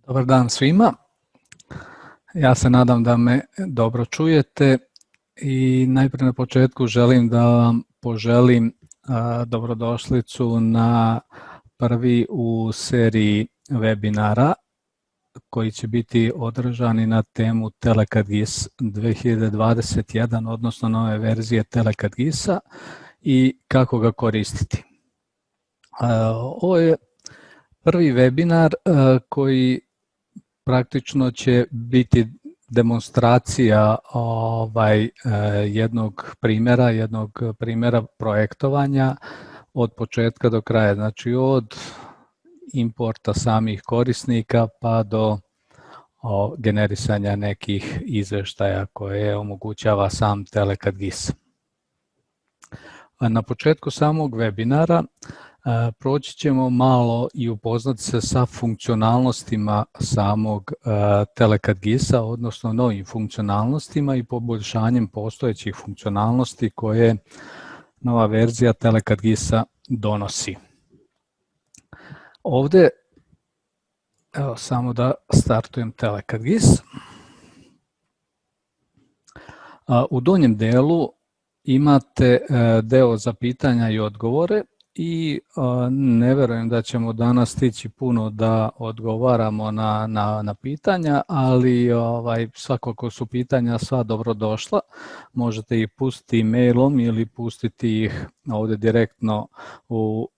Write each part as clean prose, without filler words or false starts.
Dobar dan svima. Ja se nadam da me dobro čujete i najprije na početku želim da vam poželim dobrodošlicu na prvi u seriji webinara koji će biti održani na temu Telecad GIS 2021, odnosno nove verzije Telecad GIS-a i kako ga koristiti. Ovo je prvi webinar koji praktično će biti demonstracija jednog primjera projektovanja od početka do kraja, znači od importa samih korisnika pa do generisanja nekih izveštaja koje omogućava sam Telecad GIS. Na početku samog webinara proći ćemo malo i upoznati se sa funkcionalnostima samog Telecad GIS-a, odnosno novim funkcionalnostima i poboljšanjem postojećih funkcionalnosti koje nova verzija Telecad GIS-a donosi. Ovde, evo samo da startujem Telecad GIS. U donjem delu imate deo za pitanja i odgovore i ne verujem da ćemo danas stići puno da odgovaramo na pitanja, ali svakako su pitanja sva dobrodošla. Možete ih pustiti mailom ili pustiti ih ovde direktno u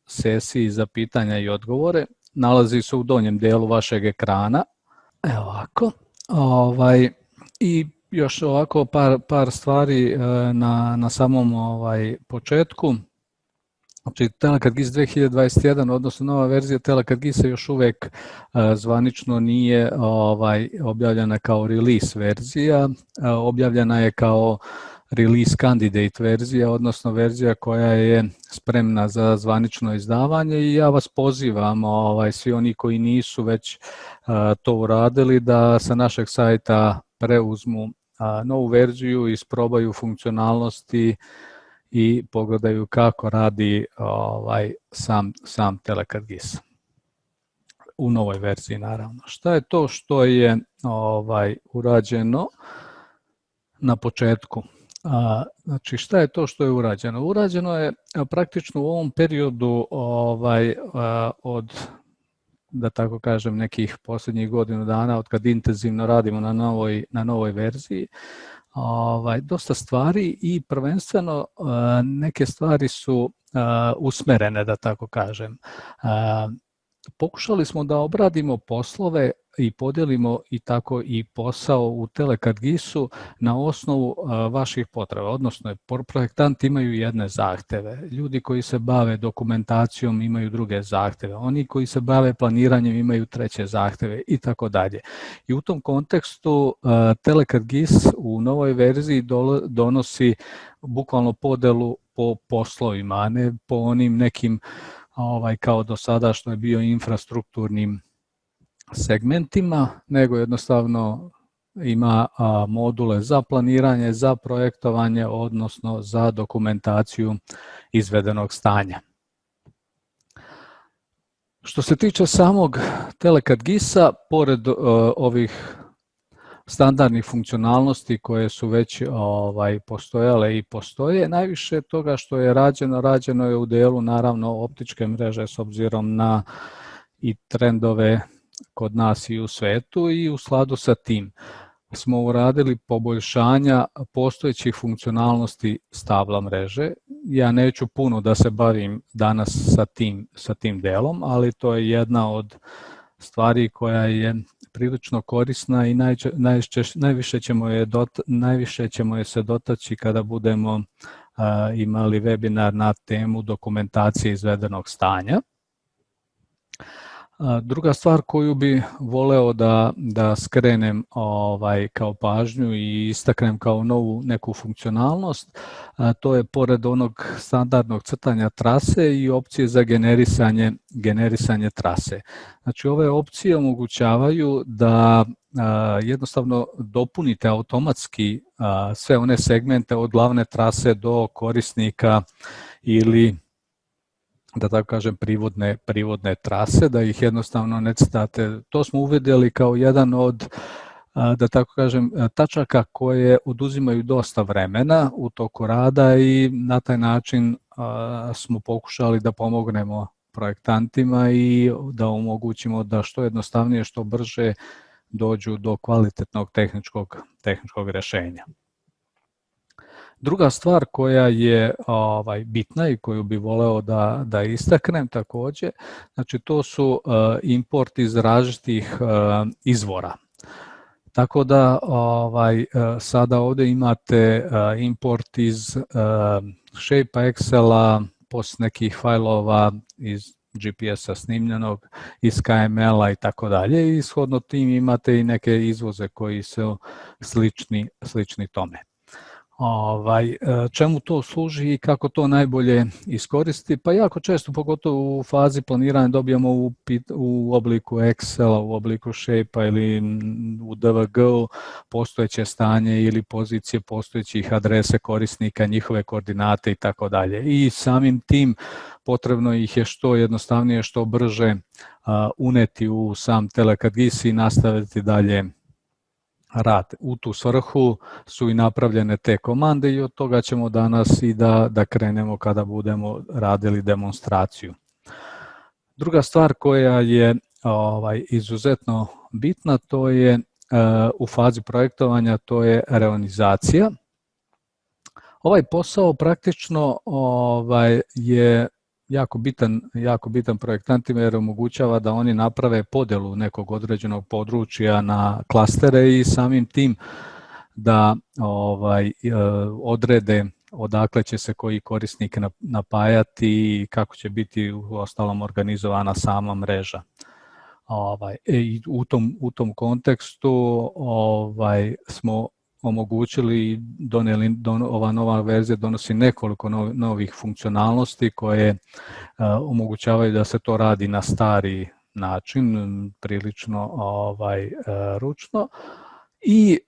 sesiji za pitanja i odgovore. Nalazi se u donjem delu vašeg ekrana. Evo ovako. I još ovako par stvari na samom početku. Znači, Telecad GIS 2021, odnosno nova verzija Telecad GIS-a još uvek zvanično nije objavljena kao release verzija, objavljena je kao release candidate verzija, odnosno verzija koja je spremna za zvanično izdavanje i ja vas pozivam, svi oni koji nisu već to uradili, da sa našeg sajta preuzmu novu verziju, isprobaju funkcionalnosti i pogledaju kako radi sam Telecad GIS u novoj verziji, naravno. Šta je to što je urađeno na početku? Znači, šta je to što je urađeno? Urađeno je praktično u ovom periodu od, da tako kažem, nekih posljednjih godinu dana, od kad intenzivno radimo na novoj verziji, dosta stvari i prvenstveno neke stvari su usmerene, da tako kažem. Pokušali smo da obradimo poslove i podelimo i tako i posao u Telecad GIS-u na osnovu vaših potreba, odnosno projektanti imaju jedne zahteve, ljudi koji se bave dokumentacijom imaju druge zahteve, oni koji se bave planiranjem imaju treće zahteve i tako dalje. I u tom kontekstu Telecad GIS u novoj verziji donosi bukvalno podelu po poslovima, a ne po onim nekim kao do sada što je bio infrastrukturnim segmentima, nego jednostavno ima module za planiranje, za projektovanje, odnosno za dokumentaciju izvedenog stanja. Što se tiče samog Telecad GIS-a, pored ovih standardnih funkcionalnosti koje su već postojale i postoje, najviše toga što je rađeno je u delu naravno optičke mreže s obzirom na i trendove kod nas i u svetu i u skladu sa tim smo uradili poboljšanja postojećih funkcionalnosti stabla mreže. Ja neću puno da se bavim danas sa tim delom, ali to je jedna od stvari koja je prilično korisna i najviše ćemo je se dotaći kada budemo imali webinar na temu dokumentacije izvedenog stanja. Druga stvar koju bi voleo da skrenem kao pažnju i istaknem kao novu neku funkcionalnost, to je pored onog standardnog crtanja trase i opcije za generisanje trase. Znači, ove opcije omogućavaju da jednostavno dopunite automatski sve one segmente od glavne trase do korisnika ili da tako kažem, privodne trase, da ih jednostavno ne crtate. To smo uvidjeli kao jedan od, da tako kažem, tačaka koje oduzimaju dosta vremena u toku rada i na taj način smo pokušali da pomognemo projektantima i da omogućimo da što jednostavnije, što brže dođu do kvalitetnog tehničkog rješenja. Druga stvar koja je bitna i koju bi voleo da istaknem također, znači to su import iz različitih izvora. Tako da sada ovdje imate import iz Shape Excela, post nekih fajlova iz GPS-a snimljenog, iz KML-a i tako dalje. I shodno tim imate i neke izvoze koji su slični tome. Čemu to služi i kako to najbolje iskoristiti? Pa jako često, pogotovo u fazi planiranja, dobijamo u obliku Excela, u obliku Shape-a ili u DVG-u postojeće stanje ili pozicije postojećih adrese korisnika, njihove koordinate i tako dalje. I samim tim potrebno ih je što jednostavnije, što brže uneti u sam TeleCAD-GIS i nastaviti dalje rad. U tu svrhu su i napravljene te komande i od toga ćemo danas i da krenemo kada budemo radili demonstraciju. Druga stvar koja je izuzetno bitna, to je u fazi projektovanja, to je reonizacija. Ovaj posao praktično je jako bitan projektantima jer omogućava da oni naprave podjelu nekog određenog područja na klastere i samim tim da odrede odakle će se koji korisnik napajati i kako će biti u ostalom organizovana sama mreža. I u tom kontekstu smo omogućili i donijeli, ova nova verzija donosi nekoliko novih funkcionalnosti koje omogućavaju da se to radi na stari način, prilično ručno i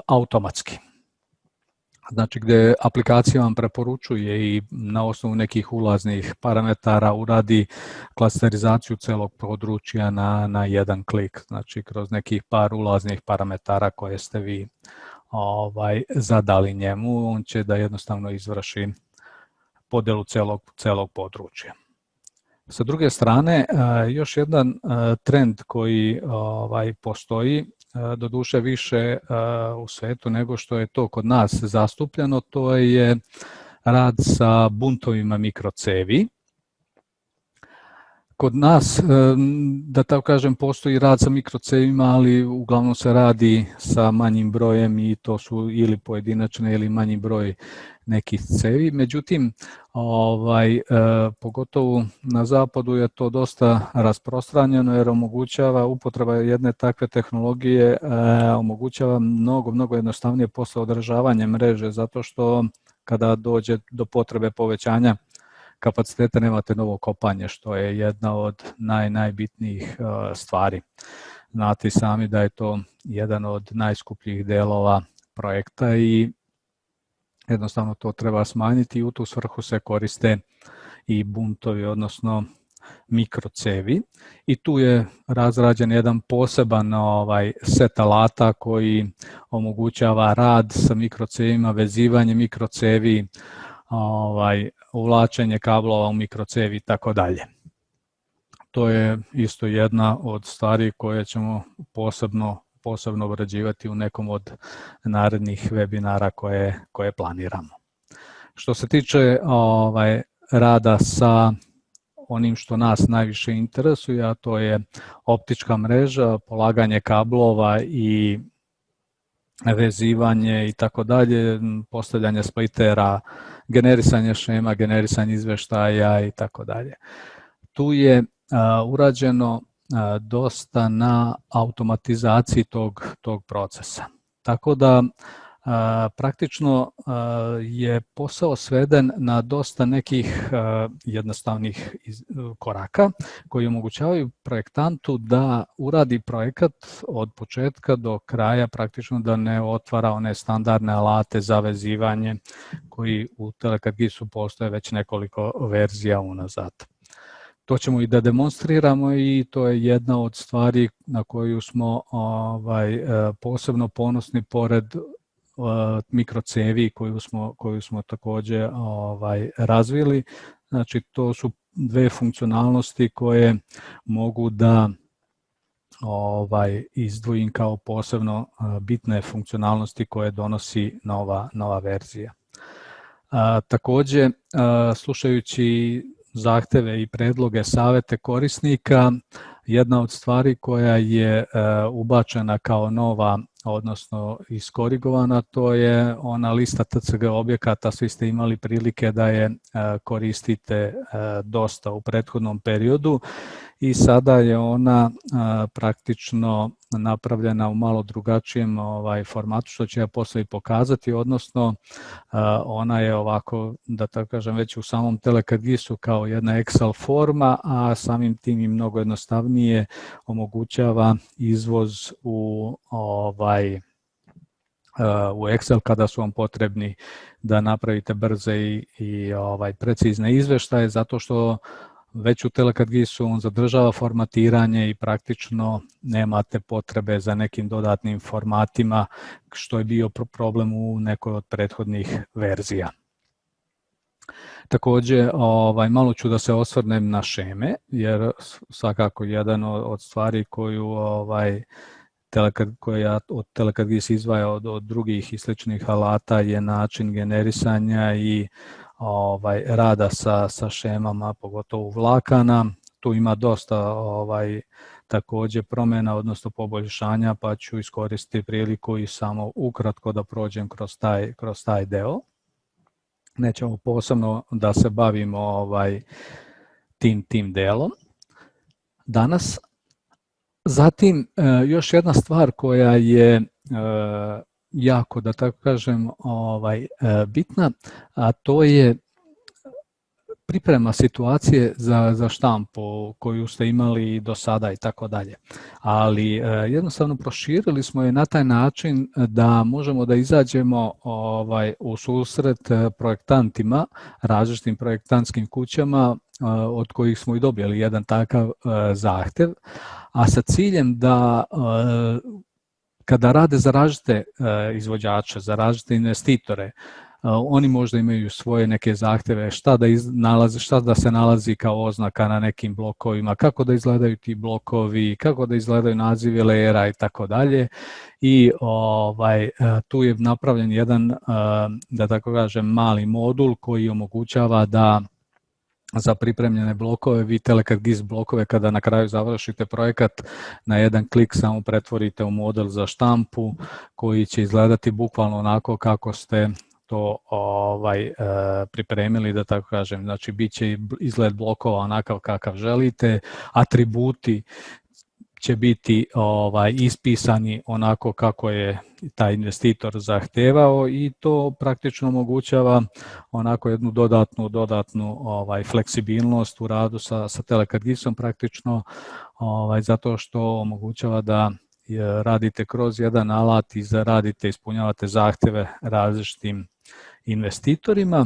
automatski. Znači gdje aplikacija vam preporučuje i na osnovu nekih ulaznih parametara uradi klasterizaciju celog područja na jedan klik, znači kroz nekih par ulaznih parametara koje ste vi zadali njemu, on će da jednostavno izvrši podjelu celog područja. Sa druge strane, još jedan trend koji postoji, doduše više u svetu nego što je to kod nas zastupljeno, to je rad sa buntovima mikrocevi. Kod nas, da tako kažem, postoji rad sa mikrocevima, ali uglavnom se radi sa manjim brojem i to su ili pojedinačne ili manji broj nekih cevi. Međutim, pogotovo na zapadu je to dosta rasprostranjeno jer omogućava upotreba jedne takve tehnologije, omogućava mnogo jednostavnije posle održavanje mreže, zato što kada dođe do potrebe povećanja kapaciteta nemate novo kopanje, što je jedna od najbitnijih stvari. Znate sami da je to jedan od najskupljih delova projekta i jednostavno to treba smanjiti i u tu svrhu se koriste i buntovi, odnosno mikrocevi. I tu je razrađen jedan poseban set alata koji omogućava rad sa mikrocevima, vezivanje mikrocevi, uvlačenje kablova u mikrocevi i tako dalje. To je isto jedna od stvari koje ćemo posebno obrađivati u nekom od narednih webinara koje planiramo. Što se tiče rada sa onim što nas najviše interesuje, a to je optička mreža, polaganje kablova i vezivanje i tako dalje, postavljanje splitera, generisanje šema, generisanje izveštaja i tako dalje. Tu je urađeno dosta na automatizaciji tog procesa. Tako da praktično je posao sveden na dosta nekih jednostavnih koraka koji omogućavaju projektantu da uradi projekat od početka do kraja, praktično da ne otvara one standardne alate za vezivanje koji u Telecat GIS-u postoje već nekoliko verzija unazad. To ćemo i da demonstriramo i to je jedna od stvari na koju smo posebno ponosni pored mikrocevi koju smo također razvili. Znači, to su dve funkcionalnosti koje mogu da izdvojim kao posebno bitne funkcionalnosti koje donosi nova verzija. Također, slušajući zahteve i predloge savete korisnika, jedna od stvari koja je ubačena kao nova, odnosno iskorigovana, to je ona lista TCG objekata. Svi ste imali prilike da je koristite dosta u prethodnom periodu i sada je ona praktično napravljena u malo drugačijem formatu, što ću ja poslije i pokazati, odnosno ona je ovako, da tako kažem, već u samom Telecat GIS-u kao jedna Excel forma, a samim tim i mnogo jednostavnije omogućava izvoz u Excel kada su vam potrebni da napravite brze i precizne izveštaje, zato što već u Telecat GIS-u on zadržava formatiranje i praktično nemate potrebe za nekim dodatnim formatima, što je bio problem u nekoj od prethodnih verzija. Također, malo ću da se osvrnem na šeme, jer svakako jedan od stvari koja od Telecat GIS izdvaja od drugih i sličnih alata je način generisanja i rada sa šemama, pogotovo vlakana. Tu ima dosta također promjena, odnosno poboljšanja, pa ću iskoristiti priliku i samo ukratko da prođem kroz taj deo. Nećemo posebno da se bavimo tim delom danas. Zatim, još jedna stvar koja je jako, da tako kažem, bitna, a to je priprema situacije za štampu koju ste imali do sada i tako dalje. Ali jednostavno proširili smo je na taj način da možemo da izađemo u susret projektantima, različitim projektantskim kućama od kojih smo i dobili jedan takav zahtev, a sa ciljem da kada rade za različite izvođače, za različite investitore, oni možda imaju svoje neke zahteve, šta da se nalazi kao oznaka na nekim blokovima, kako da izgledaju ti blokovi, kako da izgledaju nazivi lejera i tako dalje. I tu je napravljen jedan, da tako kažem, mali modul koji omogućava da za pripremljene blokove, vi Telecat GIS blokove kada na kraju završite projekat, na jedan klik samo pretvorite u model za štampu koji će izgledati bukvalno onako kako ste to pripremili, da tako kažem. Znači, bit će izgled blokova onakav kakav želite, atributi će biti ispisani onako kako je taj investitor zahtevao i to praktično omogućava onako jednu dodatnu fleksibilnost u radu sa Telecat GIS-om praktično, zato što omogućava da radite kroz jedan alat i ispunjavate zahteve različitim investitorima.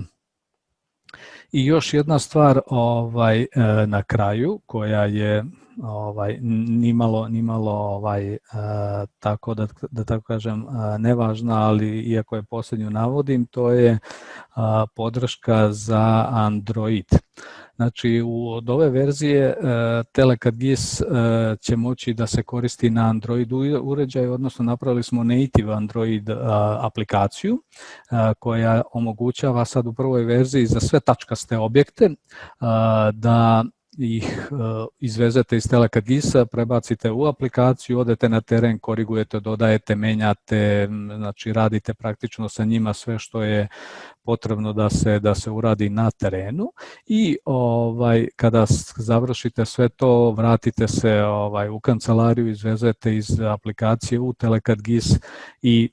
I još jedna stvar na kraju koja je nimalo tako da tako kažem nevažna, ali iako je posljednju navodim, to je podrška za Android. Znači, od ove verzije Telecat GIS će moći da se koristi na Android uređaju, odnosno napravili smo native Android aplikaciju koja omogućava sad u prvoj verziji za sve tačkaste objekte da ih izvezete iz Telecat GIS-a, prebacite u aplikaciju, odete na teren, korigujete, dodajete, menjate, znači radite praktično sa njima sve što je potrebno da se uradi na terenu i kada završite sve to, vratite se u kancelariju, izvezete iz aplikacije u Telecat GIS i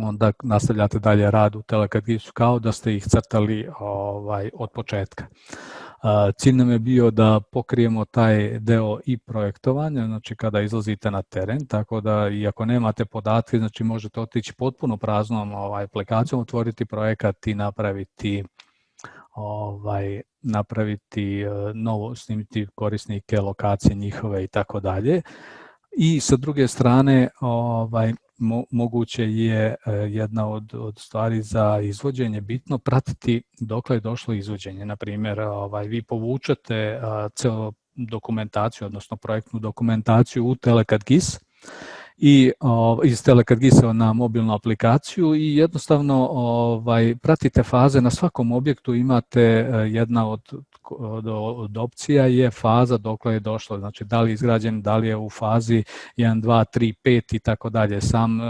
onda nastavljate dalje rad u Telekad-GIS-u kao da ste ih crtali od početka. Cilj nam je bio da pokrijemo taj deo i projektovanja, znači kada izlazite na teren, tako da i ako nemate podatke, znači možete otići potpuno praznom aplikacijom, otvoriti projekat i napraviti novo, snimiti korisnike, lokacije njihove i tako dalje. I sa druge strane, moguće je jedna od stvari za izvođenje bitno pratiti dokle je došlo izvođenje. Na primjer, vi povučete celu dokumentaciju, odnosno projektnu dokumentaciju u Telekad-GIS i iz Telekad-GIS-a na mobilnu aplikaciju i jednostavno pratite faze. Na svakom objektu imate jedna od opcija je faza dokle je došlo, znači da li je izgrađen, da li je u fazi 1, 2, 3, 5 i tako dalje. Sam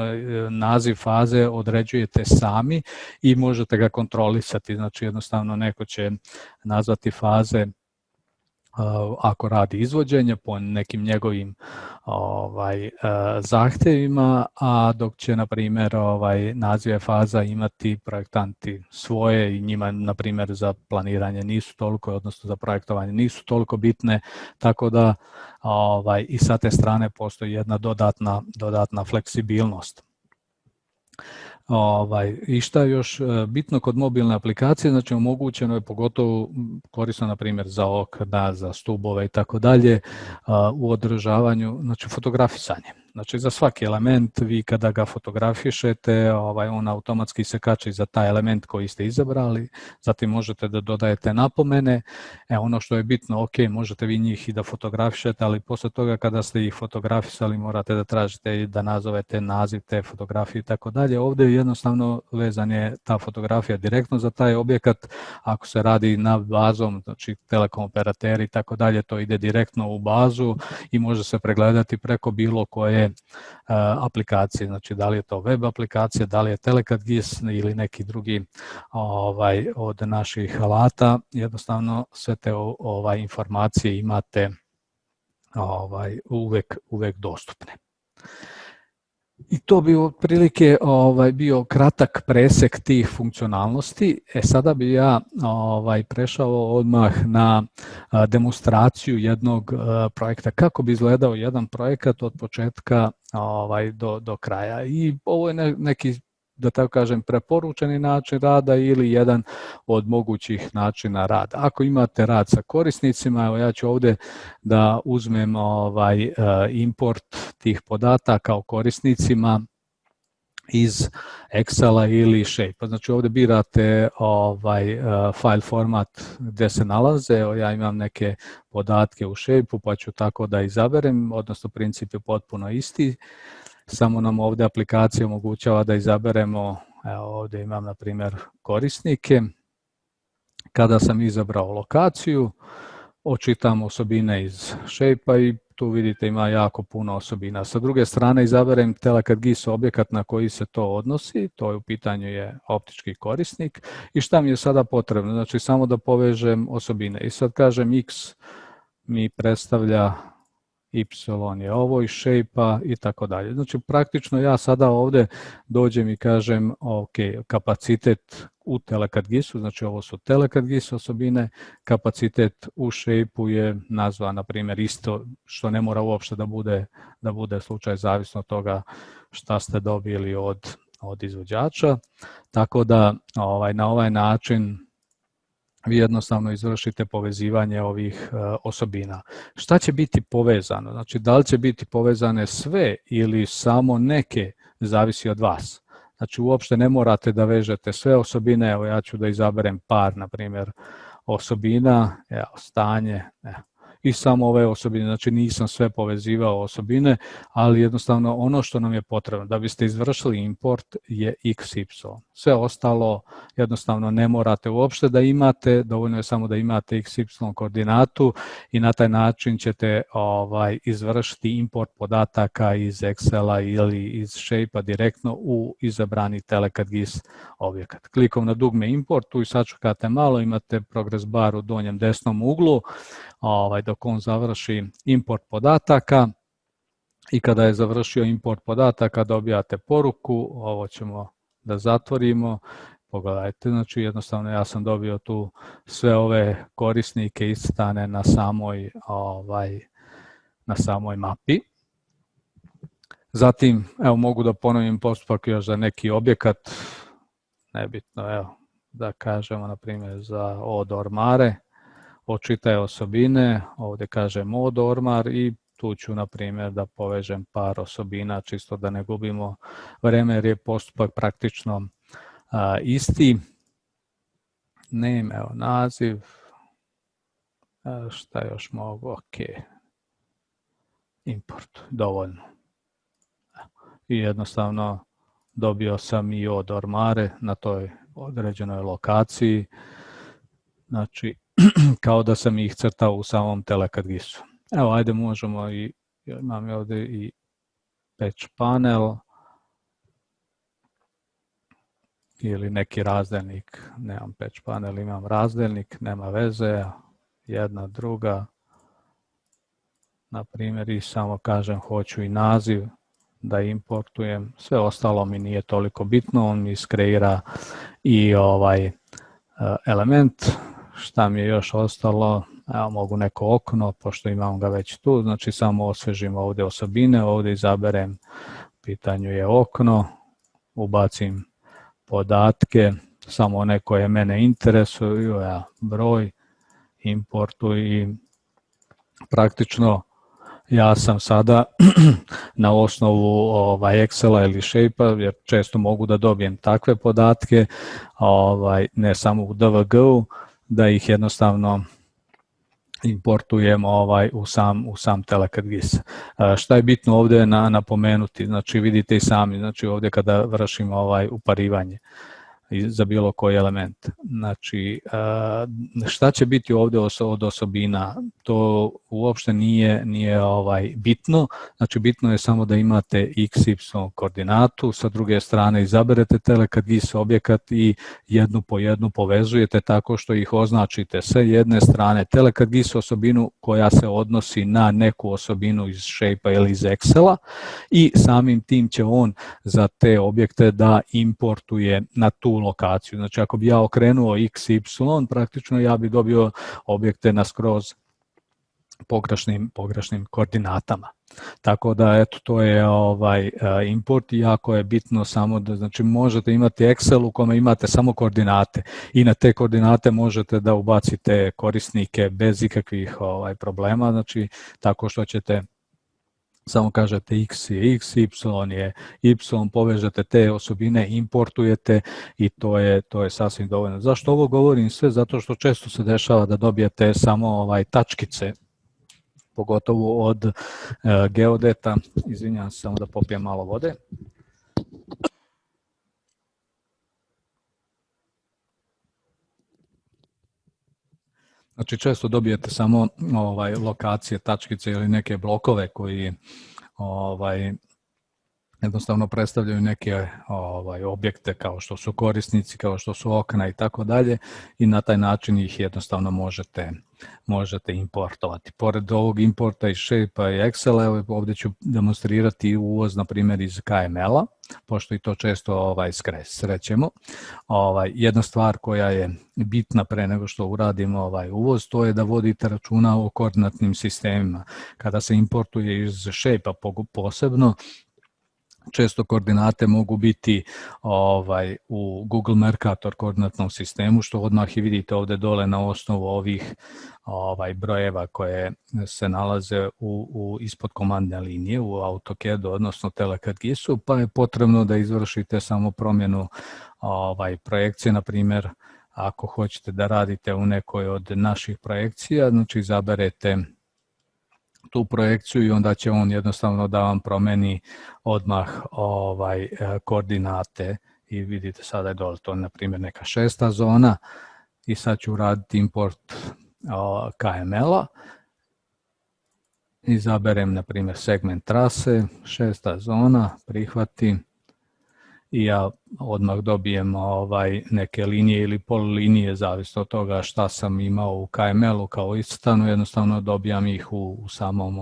naziv faze određujete sami i možete ga kontrolisati, znači jednostavno neko će nazvati faze ako radi izvođenje po nekim njegovim zahtjevima, a dok će, na primjer, nazive faza imati projektanti svoje i njima, na primjer, za planiranje nisu toliko, odnosno za projektovanje nisu toliko bitne, tako da i sa te strane postoji jedna dodatna fleksibilnost. I šta je još bitno kod mobilne aplikacije, znači omogućeno je pogotovo korisno na primjer za okna, za stubove i tako dalje u održavanju, znači fotografisanje. Znači za svaki element vi kada ga fotografišete, on automatski se kači za taj element koji ste izabrali, zatim možete da dodajete napomene. Ono što je bitno, ok, možete vi njih i da fotografišete, ali posle toga kada ste ih fotografisali morate da tražite i da nazovete naziv te fotografije i tako dalje. Ovdje jednostavno vezan je ta fotografija direktno za taj objekat. Ako se radi na bazom, znači telekom operateri i tako dalje, to ide direktno u bazu i može se pregledati preko bilo koje aplikacije, znači da li je to web aplikacija, da li je Telekad-GIS ili neki drugi od naših alata, jednostavno sve te informacije imate uvek dostupne. I to bi otprilike bio kratak presek tih funkcionalnosti. Sada bi ja prešao odmah na demonstraciju jednog projekta. Kako bi izgledao jedan projekat od početka do kraja. I ovo je neki, da tako kažem, preporučeni način rada ili jedan od mogućih načina rada. Ako imate rad sa korisnicima, evo ja ću ovdje da uzmem import tih podataka o korisnicima iz Excela ili Shape. Znači ovdje birate file format gdje se nalaze. Evo ja imam neke podatke u Shape-u pa ću tako da izaberem, odnosno princip je potpuno isti. Samo nam ovdje aplikacija omogućava da izaberemo, evo ovdje imam na primjer korisnike. Kada sam izabrao lokaciju, očitam osobine iz Shape-a i tu vidite ima jako puno osobina. Sa druge strane izaberem Telekad-GIS objekat na koji se to odnosi, to je u pitanju je optički korisnik i šta mi je sada potrebno, znači samo da povežem osobine i sad kažem X mi predstavlja Y je ovo iz Shape-a i tako dalje. Znači praktično ja sada ovdje dođem i kažem ok, kapacitet u Telekad-GIS-u, znači ovo su Telekad-GIS osobine, kapacitet u Shape-u je nazvan na primjer isto, što ne mora uopšte da bude slučaj zavisno od toga šta ste dobili od izvođača. Tako da na ovaj način vi jednostavno izvršite povezivanje ovih osobina. Šta će biti povezano? Znači, da li će biti povezane sve ili samo neke, zavisi od vas. Znači, uopšte ne morate da vežete sve osobine. Evo, ja ću da izaberem par, na primjer, osobina, stanje, i samo ove osobine, znači nisam sve povezivao osobine, ali jednostavno ono što nam je potrebno da biste izvršili import je XY. Sve ostalo jednostavno ne morate uopšte da imate, dovoljno je samo da imate XY koordinatu i na taj način ćete izvršiti import podataka iz Excela ili iz Shape-a direktno u izabrani Telekad-GIS objekat. Klikom na dugme import, tu i sačekate malo, imate progress bar u donjem desnom uglu, dok on završi import podataka i kada je završio import podataka dobijate poruku, ovo ćemo da zatvorimo. Pogledajte, znači jednostavno ja sam dobio tu sve ove korisnike iscrtane na samoj mapi. Zatim, evo, mogu da ponovim postupak još za neki objekat, nebitno, evo, da kažemo, na primjer, za od ormare, očitaj osobine, ovdje kažem od ormar i tu ću, na primjer, da povežem par osobina, čisto da ne gubimo vreme, jer je postupak praktično isti. Name, evo, naziv, šta još mogu, ok, import, dovoljno. I jednostavno dobio sam i od ormare na toj određenoj lokaciji, znači kao da sam ih crtao u samom Telekad-GIS-u. Evo, ajde, možemo i, imam ovdje i patch panel ili neki razdelnik, nemam patch panel, imam razdelnik, nema veze, jedna, druga, na primjer, i samo kažem hoću i naziv da importujem, sve ostalo mi nije toliko bitno, on mi iskreira i element. Šta mi je još ostalo? Evo, mogu neko okno, pošto imam ga već tu, znači samo osvežim ovdje osobine, ovdje izaberem, pitanju je okno, ubacim podatke, samo one koje mene interesuju, broj, importu i praktično ja sam sada na osnovu Excela ili Shape-a, jer često mogu da dobijem takve podatke, ne samo u DVG-u, da ih jednostavno importujem u sam Telekad-GIS. Šta je bitno ovdje napomenuti, znači vidite i sami, znači ovdje kada vršim uparivanje za bilo koji element. Znači, šta će biti ovdje od osobina, to uopšte nije bitno, znači bitno je samo da imate x, y koordinatu, sa druge strane izaberete Telekad-GIS objekat i jednu po jednu povezujete tako što ih označite sa jedne strane Telekad-GIS osobinu koja se odnosi na neku osobinu iz Shape-a ili iz Excela i samim tim će on za te objekte da importuje na tu lokaciju. Znači, ako bi ja okrenuo x, y, praktično ja bi dobio objekte na skroz pogrešnim koordinatama. Tako da, eto, to je import i jako je bitno samo da, znači, možete imati Excel u kome imate samo koordinate i na te koordinate možete da ubacite korisnike bez ikakvih problema, znači, tako što ćete samo kažete x je x, y je y, povežete te osobine, importujete i to je sasvim dovoljno. Zašto ovo govorim sve? Zato što često se dešava da dobijete samo tačkice, pogotovo od geodeta. Izvinjavam se, samo da popijem malo vode. Znači, često dobijete samo lokacije, tačkice ili neke blokove koji jednostavno predstavljaju neke objekte kao što su korisnici, kao što su okna i tako dalje i na taj način ih jednostavno možete importovati. Pored ovog importa iz Shape-a i Excela, ovdje ću demonstrirati uvoz, na primjer, iz KML-a, pošto i to često srećemo. Jedna stvar koja je bitna pre nego što uradimo uvoz, to je da vodite računa o koordinatnim sistemima. Kada se importuje iz Shape-a posebno, često koordinate mogu biti u Google Mercator koordinatnom sistemu, što odmah i vidite ovdje dole na osnovu ovih brojeva koje se nalaze ispod komandne linije u AutoCAD-u, odnosno Telekad-GIS-u, pa je potrebno da izvršite samo promjenu projekcije. Na primjer, ako hoćete da radite u nekoj od naših projekcija, znači izaberete tu projekciju i onda će on jednostavno da vam promeni odmah koordinate i vidite sada je dole to, na primjer, neka 6. zona i sad ću uraditi import KML-a. Izaberem, na primjer, segment trase, 6. zona, prihvatim i ja odmah dobijem neke linije ili polilinije, zavisno od toga šta sam imao u KML-u kao istanu, jednostavno dobijam ih u samom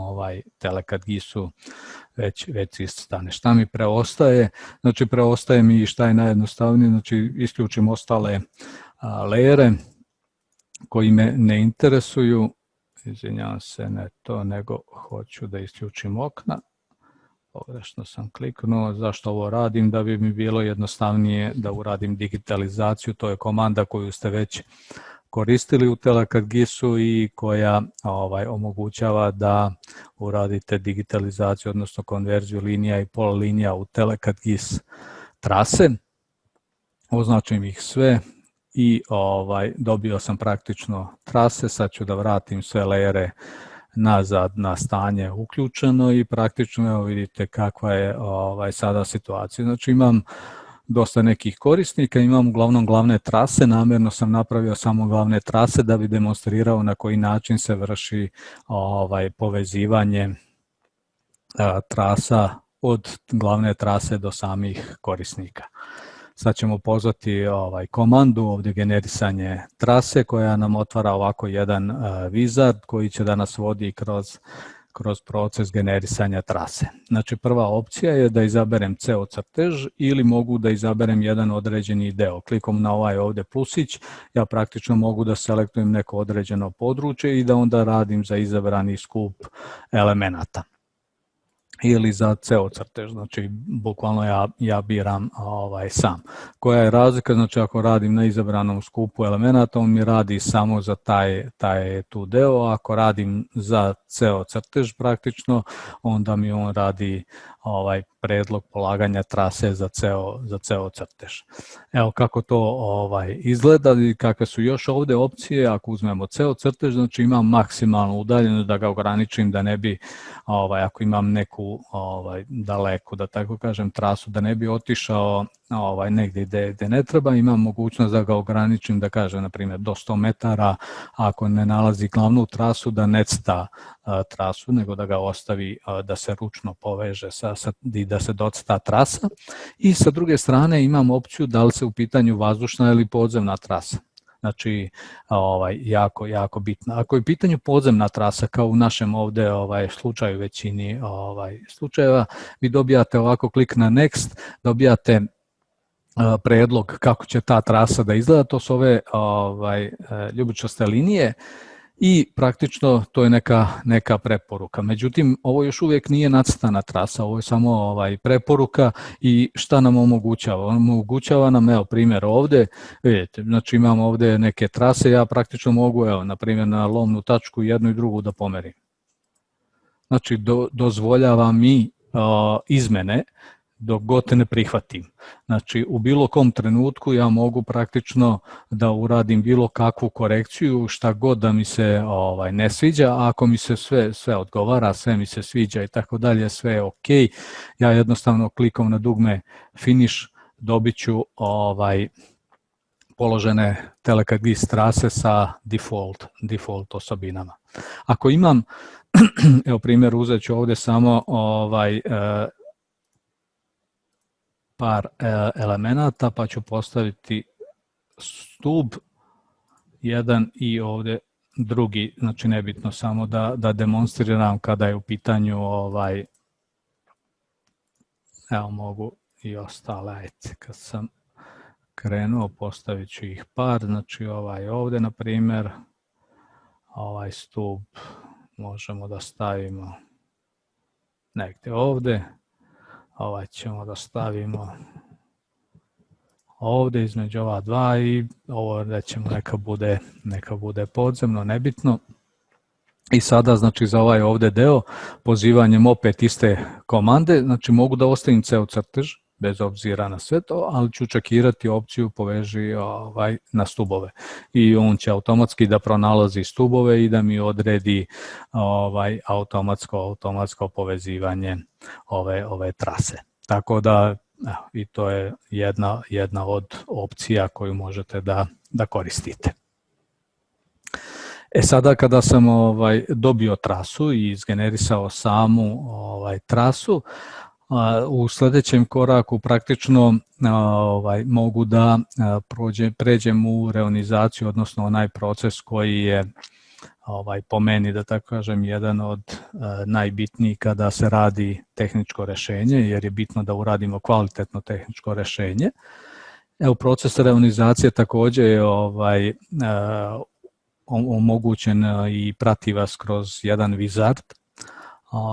Telecat GIS-u već istane. Šta mi preostaje? Znači preostaje mi šta je najjednostavnije, znači isključim ostale lejere koji me ne interesuju, izvinjavam se, ne to, nego hoću da isključim okna. Pogrešno sam kliknuo. Zašto ovo radim? Da bi mi bilo jednostavnije da uradim digitalizaciju. To je komanda koju ste već koristili u Telecat GIS-u i koja omogućava da uradite digitalizaciju, odnosno konverziju linija i polilinija u Telecat GIS trase. Označim ih sve i dobio sam praktično trase. Sad ću da vratim sve lejere nazad na stanje uključeno i praktično evo vidite kakva je sada situacija. Znači imam dosta nekih korisnika, imam uglavnom glavne trase, namjerno sam napravio samo glavne trase da bi demonstrirao na koji način se vrši povezivanje trasa od glavne trase do samih korisnika. Sad ćemo pozvati komandu, ovdje generisanje trase koja nam otvara ovako jedan wizard koji će da nas vodi kroz proces generisanja trase. Znači prva opcija je da izaberem ceo crtež ili mogu da izaberem jedan određeni deo. Klikom na ovaj ovdje plusić, ja praktično mogu da selektujem neko određeno područje i da onda radim za izabrani skup elemenata. Ili za ceo crtež, znači bukvalno ja biram sam. Koja je razlika? Znači ako radim na izabranom skupu elemenata, on mi radi samo za taj tu deo, ako radim za ceo crtež praktično, onda mi on radi predlog polaganja trase za ceo crtež. Evo kako to izgleda i kakve su još ovdje opcije. Ako uzmemo ceo crtež, znači imam maksimalnu udaljenost da ga ograničim, da ne bi, ako imam neku daleku, da tako kažem, trasu, da ne bi otišao negdje gdje ne treba, imam mogućnost da ga ograničim, da kažem, na primjer, do 100 metara, ako ne nalazi glavnu trasu, da ne cta trasu, nego da ga ostavi da se ručno poveže i da se docta trasa. I sa druge strane imam opciju da li se u pitanju vazdušna ili podzemna trasa. Znači, jako bitno. Ako je u pitanju podzemna trasa, kao u našem ovdje slučaju, većini slučajeva, vi dobijate ovako klik na next, dobijate predlog kako će ta trasa da izgleda, to su ove ljubičaste linije i praktično to je neka preporuka. Međutim, ovo još uvijek nije nacrtana trasa, ovo je samo preporuka i šta nam omogućava? Omogućava nam, evo primjer ovdje, vidite, znači imamo ovdje neke trase, ja praktično mogu, evo, na primjer na lomnu tačku jednu i drugu da pomerim. Znači, dozvoljava mi izmene dok god ne prihvatim. Znači, u bilo kom trenutku ja mogu praktično da uradim bilo kakvu korekciju, šta god da mi se ne sviđa, a ako mi se sve odgovara, sve mi se sviđa i tako dalje, sve je ok, ja jednostavno klikom na dugme finish dobit ću položene Telecat GIS trase sa default osobinama. Ako imam, evo primjer, uzet ću ovdje samo par elemenata, pa ću postaviti stup jedan i ovdje drugi, znači nebitno, samo da demonstriram kada je u pitanju evo mogu i ostale, ajde, kad sam krenuo postavit ću ih par, znači ovdje na primjer, stup možemo da stavimo negdje ovdje, ćemo da stavimo ovdje između ova dva i ovo rećemo neka bude podzemno, nebitno. I sada, znači, za ovaj ovdje deo, pozivanjem opet iste komande, znači mogu da ostavim ceo crtež, bez obzira na sve to, ali ću čekirati opciju poveži na stubove. I on će automatski da pronalazi stubove i da mi odredi automatsko povezivanje ove trase. Tako da, i to je jedna od opcija koju možete da koristite. Sada kada sam dobio trasu i izgenerisao samu trasu, U sljedećem koraku praktično mogu da pređem u reonizaciju, odnosno onaj proces koji je po meni, da tako kažem, jedan od najbitnijih kada se radi tehničko rješenje, jer je bitno da uradimo kvalitetno tehničko rješenje. Evo, proces reonizacije također je omogućen i prati vas kroz jedan wizard,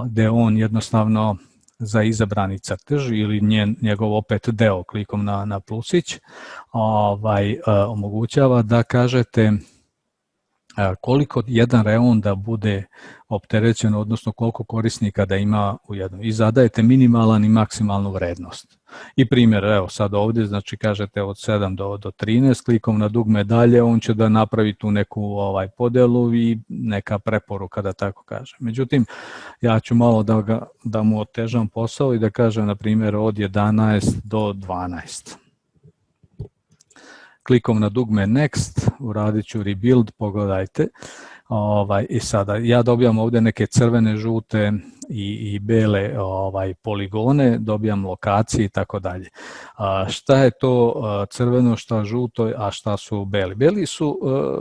gdje on jednostavno za izabrani crtež ili njegov opet deo klikom na plusić omogućava da kažete koliko jedan reon da bude opterećen, odnosno koliko korisnika da ima u jednom. I zadajete minimalan i maksimalnu vrednost. I primjer, evo sad ovdje, znači kažete od 7 do 13, klikom na dugme dalje, on će da napravi tu neku podelu i neka preporuka, da tako kažem. Međutim, ja ću malo da mu otežam posao i da kažem, na primjer, od 11 do 12. Klikom na dugme Next, uradit ću Rebuild, pogledajte. I sada ja dobijam ovdje neke crvene, žute i bele poligone, dobijam lokacije i tako dalje. Šta je to crveno, šta žuto, a šta su beli? Beli su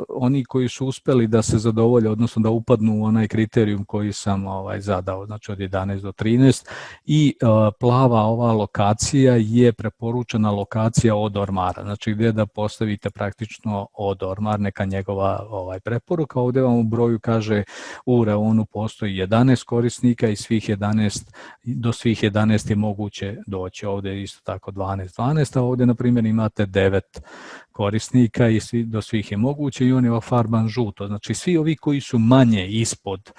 oni koji su uspeli da se zadovolje, odnosno da upadnu u onaj kriterijum koji sam zadao, znači od 11 do 13, i plava ova lokacija je preporučena lokacija od ormara, znači gdje da postavite praktično od ormar, neka njegova preporuka. Ovdje vam u broju kaže u reonu postoji 11 korisnika i do svih 11 je moguće doći. Ovdje je isto tako 12, a ovdje na primjer imate 9 korisnika i do svih je moguće i on je farban žuto. Znači svi ovi koji su manje ispod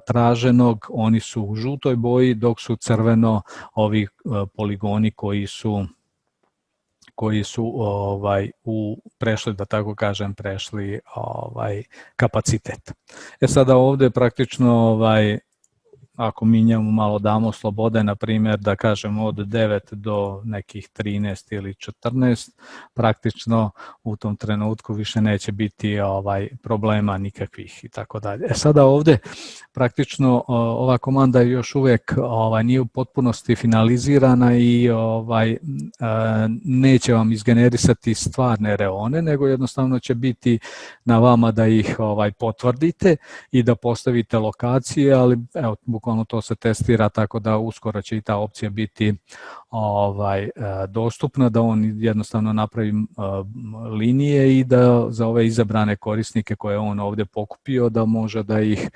traženog, oni su u žutoj boji, dok su crveno ovi poligoni koji su prešli, da tako kažem, kapacitet. Sada ovdje praktično ako mi njemu malo damo slobode, na primjer da kažem od 9 do nekih 13 ili 14, praktično u tom trenutku više neće biti problema nikakvih i tako dalje. Sada ovdje praktično ova komanda je još uvijek nije u potpunosti finalizirana i neće vam izgenerisati stvarne reone, nego jednostavno će biti na vama da ih potvrdite i da postavite lokacije, ali evo, bukvalno to se testira, tako da uskoro će i ta opcija biti dostupna, da on jednostavno napravi linije i da za ove izabrane korisnike koje on ovdje pokupio, da može da ih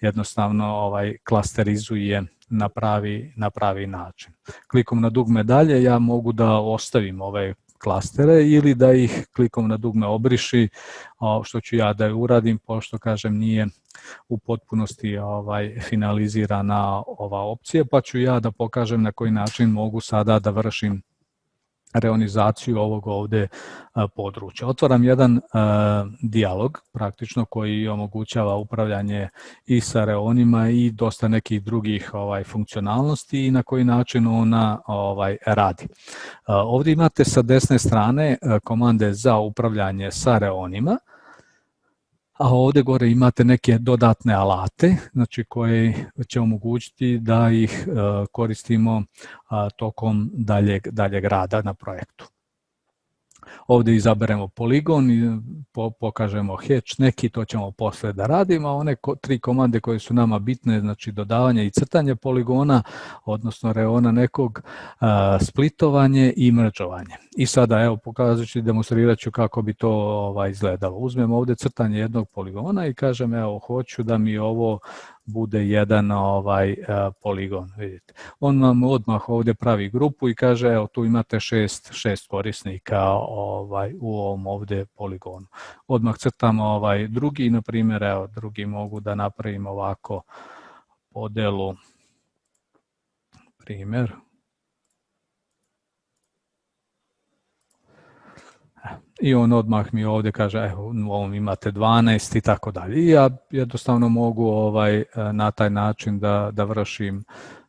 jednostavno klasterizuje na pravi način. Klikom na dugme dalje ja mogu da ostavim ove klastere ili da ih klikom na dugme obriši, što ću ja da uradim, pošto kažem nije u potpunosti finalizirana ova opcija, pa ću ja da pokažem na koji način mogu sada da vršim reonizaciju ovog ovdje područja. Otvaram jedan dijalog praktično koji omogućava upravljanje i sa reonima i dosta nekih drugih funkcionalnosti i na koji način ona radi. Ovdje imate sa desne strane komande za upravljanje sa reonima, a ovdje gore imate neke dodatne alate, znači koji će omogućiti da ih koristimo tokom daljeg rada na projektu. Ovdje izaberemo poligon i pokažemo hatch neki, to ćemo poslije da radimo, a one 3 komande koje su nama bitne, znači dodavanje i crtanje poligona, odnosno reona nekog, splitovanje i mrežovanje. I sada evo pokazat ću i demonstrirat ću kako bi to izgledalo. Uzmem ovdje crtanje jednog poligona i kažem evo hoću da mi ovo bude jedan poligon, vidite. On nam odmah ovdje pravi grupu i kaže evo tu imate šest korisnika u ovom ovdje poligonu. Odmah crtam drugi, na primjer evo drugi mogu da napravim ovako podelu, primjer. I on odmah mi ovdje kaže evo u ovom imate 12 i tako dalje. I ja jednostavno mogu na taj način da vršim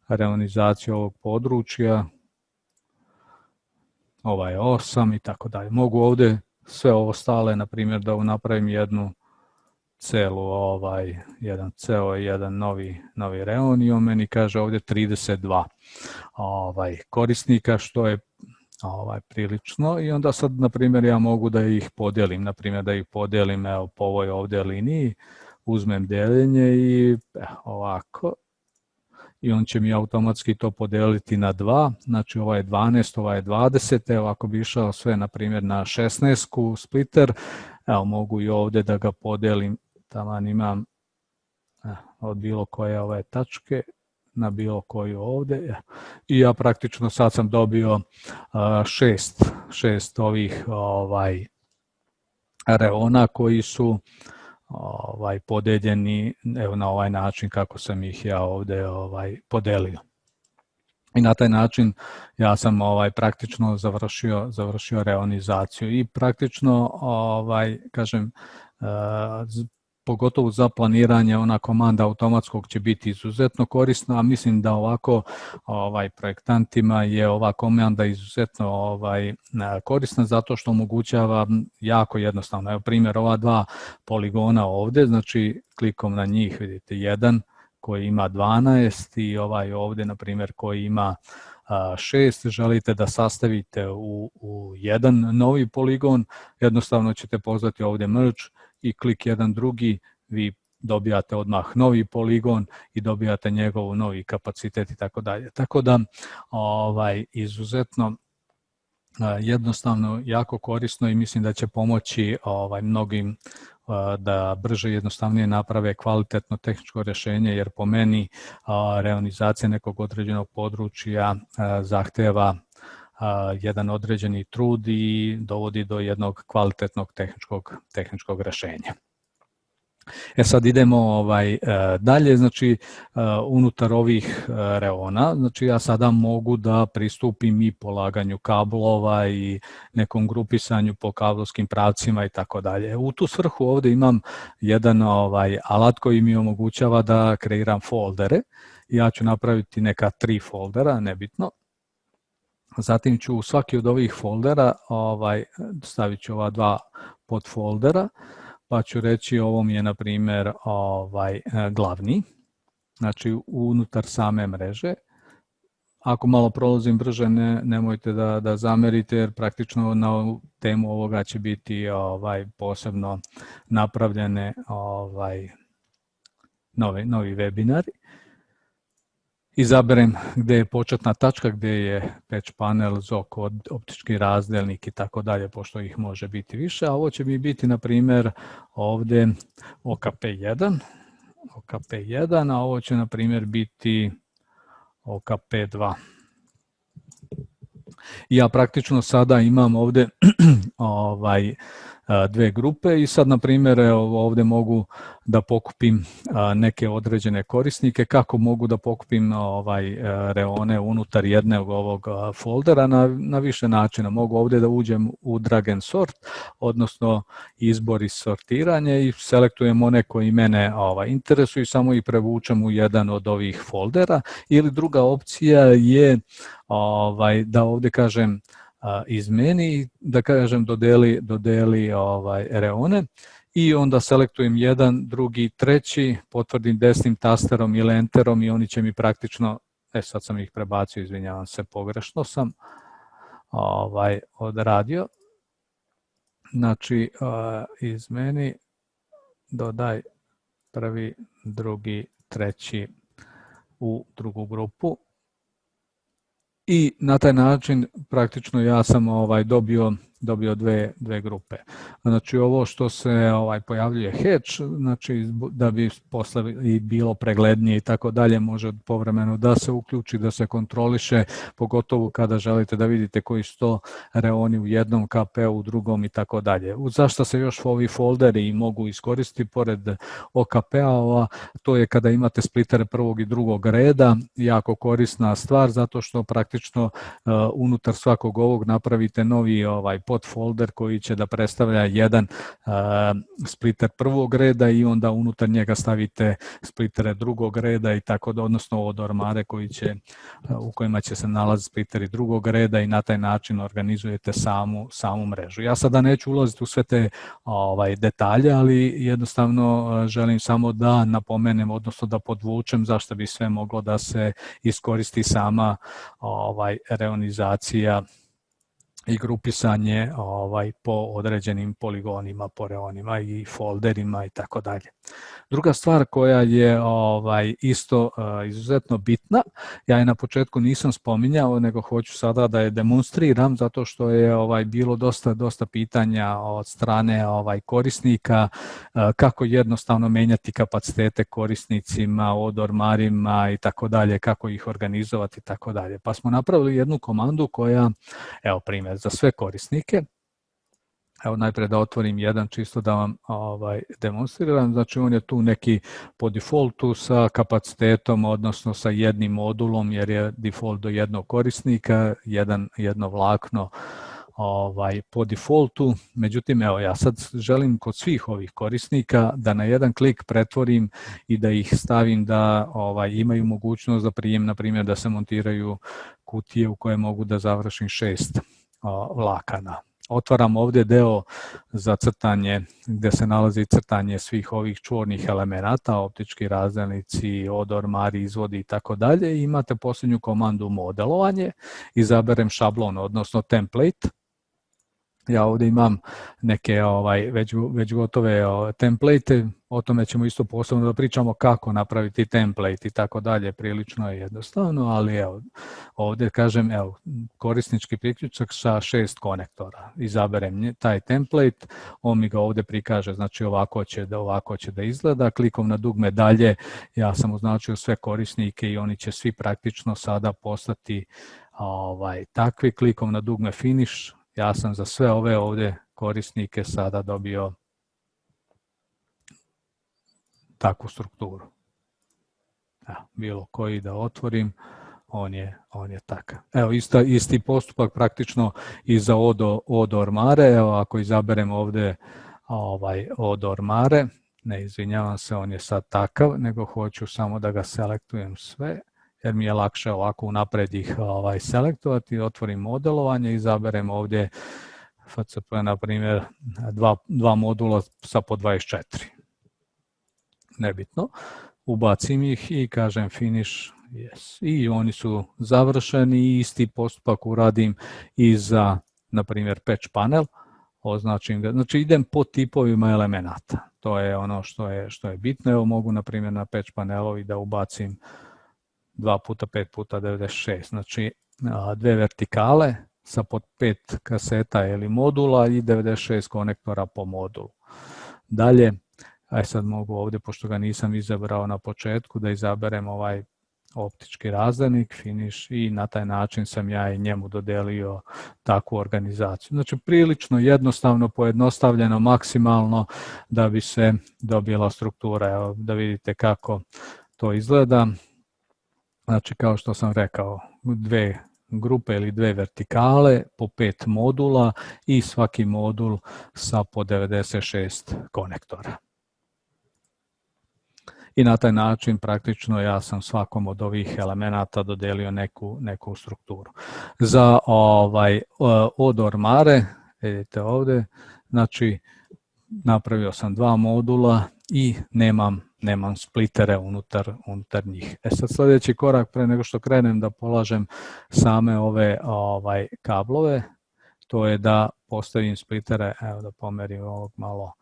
reonizaciju ovog područja. Ovaj je 8 i tako dalje. Mogu ovdje sve ovo ostale, na primjer da napravim jednu celu jedan ceo i jedan novi reon i on meni kaže ovdje 32 korisnika, što je prilično, i onda sad, na primjer, ja mogu da ih podijelim, na primjer da ih podijelim po ovoj ovdje liniji, uzmem deljenje i ovako, i on će mi automatski to podijeliti na 2, znači ovo je 12, ovo je 20, evo ako bi išao sve, na primjer, na 16 spliter, evo mogu i ovdje da ga podijelim, taman imam od bilo koje ove tačke na bilo koju ovdje, i ja praktično sad sam dobio šest ovih reona koji su podeljeni evo na ovaj način kako sam ih ja ovdje podelio. I na taj način ja sam praktično završio reonizaciju i praktično kažem, pogotovo za planiranje, ona komanda automatskog će biti izuzetno korisna, a mislim da ovako projektantima je ova komanda izuzetno korisna zato što omogućava jako jednostavno. Evo primjer ova dva poligona ovdje, znači klikom na njih vidite jedan koji ima 12 i ovaj ovdje, na primjer, koji ima 6, želite da sastavite u jedan novi poligon, jednostavno ćete pozvati ovdje merge i klik jedan drugi, vi dobijate odmah novi poligon i dobijate njegov novi kapacitet i tako dalje. Tako da izuzetno jednostavno jako korisno i mislim da će pomoći mnogim da brže i jednostavnije naprave kvalitetno tehničko rješenje, jer po meni reonizacija nekog određenog područja zahteva jedan određeni trud i dovodi do jednog kvalitetnog tehničkog rješenja. Sad idemo dalje, znači unutar ovih reona, znači ja sada mogu da pristupim i polaganju kablova i nekom grupisanju po kablovskim pravcima i tako dalje. U tu svrhu ovdje imam jedan alat koji mi omogućava da kreiram foldere. Ja ću napraviti neka 3 foldera, nebitno. Zatim ću u svaki od ovih foldera stavit ću ova 2 podfoldera, pa ću reći ovo mi je, na primjer, glavni, znači unutar same mreže. Ako malo prolazim brže, nemojte da zamerite, jer praktično na temu ovoga će biti posebno napravljene novi webinari. Izaberem gdje je početna tačka, gdje je patch panel, ZOK, optički razdelnik i tako dalje, pošto ih može biti više, a ovo će mi biti, na primjer, ovdje OKP1, a ovo će, na primjer, biti OKP2. Ja praktično sada imam ovdje dve grupe i sad, na primjer, ovdje mogu da pokupim neke određene korisnike. Kako mogu da pokupim reone unutar jednog ovog foldera? Na više načina. Mogu ovdje da uđem u drag and sort, odnosno izbor i sortiranje, i selektujem one koji mene interesuju i samo ih prevučem u jedan od ovih foldera. Ili druga opcija je da ovdje kažem izmeni, da kažem dodeli reone, i onda selektujem jedan, drugi, treći, potvrdim desnim tasterom ili enterom i oni će mi praktično, sad sam ih prebacio, izvinjavam se, pogrešno sam odradio. Znači izmeni, dodaj prvi, drugi, treći u drugu grupu. I na taj način praktično ja sam dobio dve grupe. Znači ovo što se pojavljuje hatch, znači da bi posle i bilo preglednije i tako dalje, može povremeno da se uključi, da se kontroliše, pogotovo kada želite da vidite koji su to reoni u jednom KP-u, u drugom i tako dalje. Zašto se još ovi folderi mogu iskoristiti pored OKP-a, to je kada imate splitere prvog i drugog reda, jako korisna stvar, zato što praktično unutar svakog ovog napravite novi podfolder koji će da predstavlja jedan spliter prvog reda i onda unutar njega stavite splitere drugog reda i tako da, odnosno od ormare u kojima će se nalaziti spliteri drugog reda i na taj način organizujete samu mrežu. Ja sada neću ulaziti u sve te detalje, ali jednostavno želim samo da napomenem, odnosno da podvučem zašto bi sve moglo da se iskoristi sama reonizacija i grupisanje po određenim poligonima, po reonima i folderima i tako dalje. Druga stvar koja je isto izuzetno bitna, ja je na početku nisam spominjao, nego hoću sada da je demonstriram, zato što je bilo dosta pitanja od strane korisnika kako jednostavno menjati kapacitete korisnicima, od ormarima i tako dalje, kako ih organizovati i tako dalje. Pa smo napravili jednu komandu koja, evo primjer za sve korisnike. Evo najprije da otvorim jedan čisto da vam demonstriram. Znači on je tu neki po defaultu sa kapacitetom, odnosno sa jednim modulom, jer je default do jednog korisnika, jedno vlakno po defaultu. Međutim, evo ja sad želim kod svih ovih korisnika da na jedan klik pretvorim i da ih stavim da imaju mogućnost da prijem, na primjer, da se montiraju kutije u koje mogu da završim 6 vlakana. Otvaram ovdje deo za crtanje, gdje se nalazi crtanje svih ovih čvornih elemenata, optički razdjelnici, odormari, izvodi i tako dalje. Imate posljednju komandu modelovanje, izaberem šablon, odnosno template. Ja ovdje imam neke već gotove template, o tome ćemo isto posebno da pričamo kako napraviti template i tako dalje, prilično je jednostavno, ali evo, ovdje kažem, evo, korisnički priključak sa 6 konektora. Izaberem taj template, on mi ga ovdje prikaže, znači ovako će da izgleda, klikom na dugme dalje, ja sam označio sve korisnike i oni će svi praktično sada postati takvi, klikom na dugme finish. Ja sam za sve ove ovdje korisnike sada dobio takvu strukturu. Bilo koji da otvorim, on je takav. Evo isti postupak praktično i za od ormare. Evo ako izaberem ovdje od ormare, ne izvinjavam se, on je sad takav, nego hoću samo da ga selektujem sve, jer mi je lakše ovako unapred ih selektovati. Otvorim modelovanje, izaberem ovdje FCP, na primjer, dva modula sa po 24. Nebitno. Ubacim ih i kažem finish, yes. I oni su završeni i isti postupak uradim i za, na primjer, patch panel. Označim ga. Znači idem po tipovima elemenata. To je ono što je bitno. Evo mogu, na primjer, na patch panelu i da ubacim 2x5x96, znači 2 vertikale sa pod 5 kaseta ili modula i 96 konektora po modulu. Dalje, sad mogu ovdje, pošto ga nisam izabrao na početku, da izaberem optički razdjelnik, finish, i na taj način sam ja i njemu dodelio takvu organizaciju. Znači prilično jednostavno, pojednostavljeno maksimalno da bi se dobila struktura. Evo, da vidite kako to izgleda. Znači, kao što sam rekao, 2 grupe ili 2 vertikale po 5 modula i svaki modul sa po 96 konektora. I na taj način praktično ja sam svakom od ovih elemenata dodelio neku strukturu. Za od ormare, vidite ovdje, znači napravio sam 2 modula i nemam splitere unutar njih. Sad sljedeći korak, pre nego što krenem da polažem same ove kablove, to je da postavim splitere. Evo da pomerim ovog malo,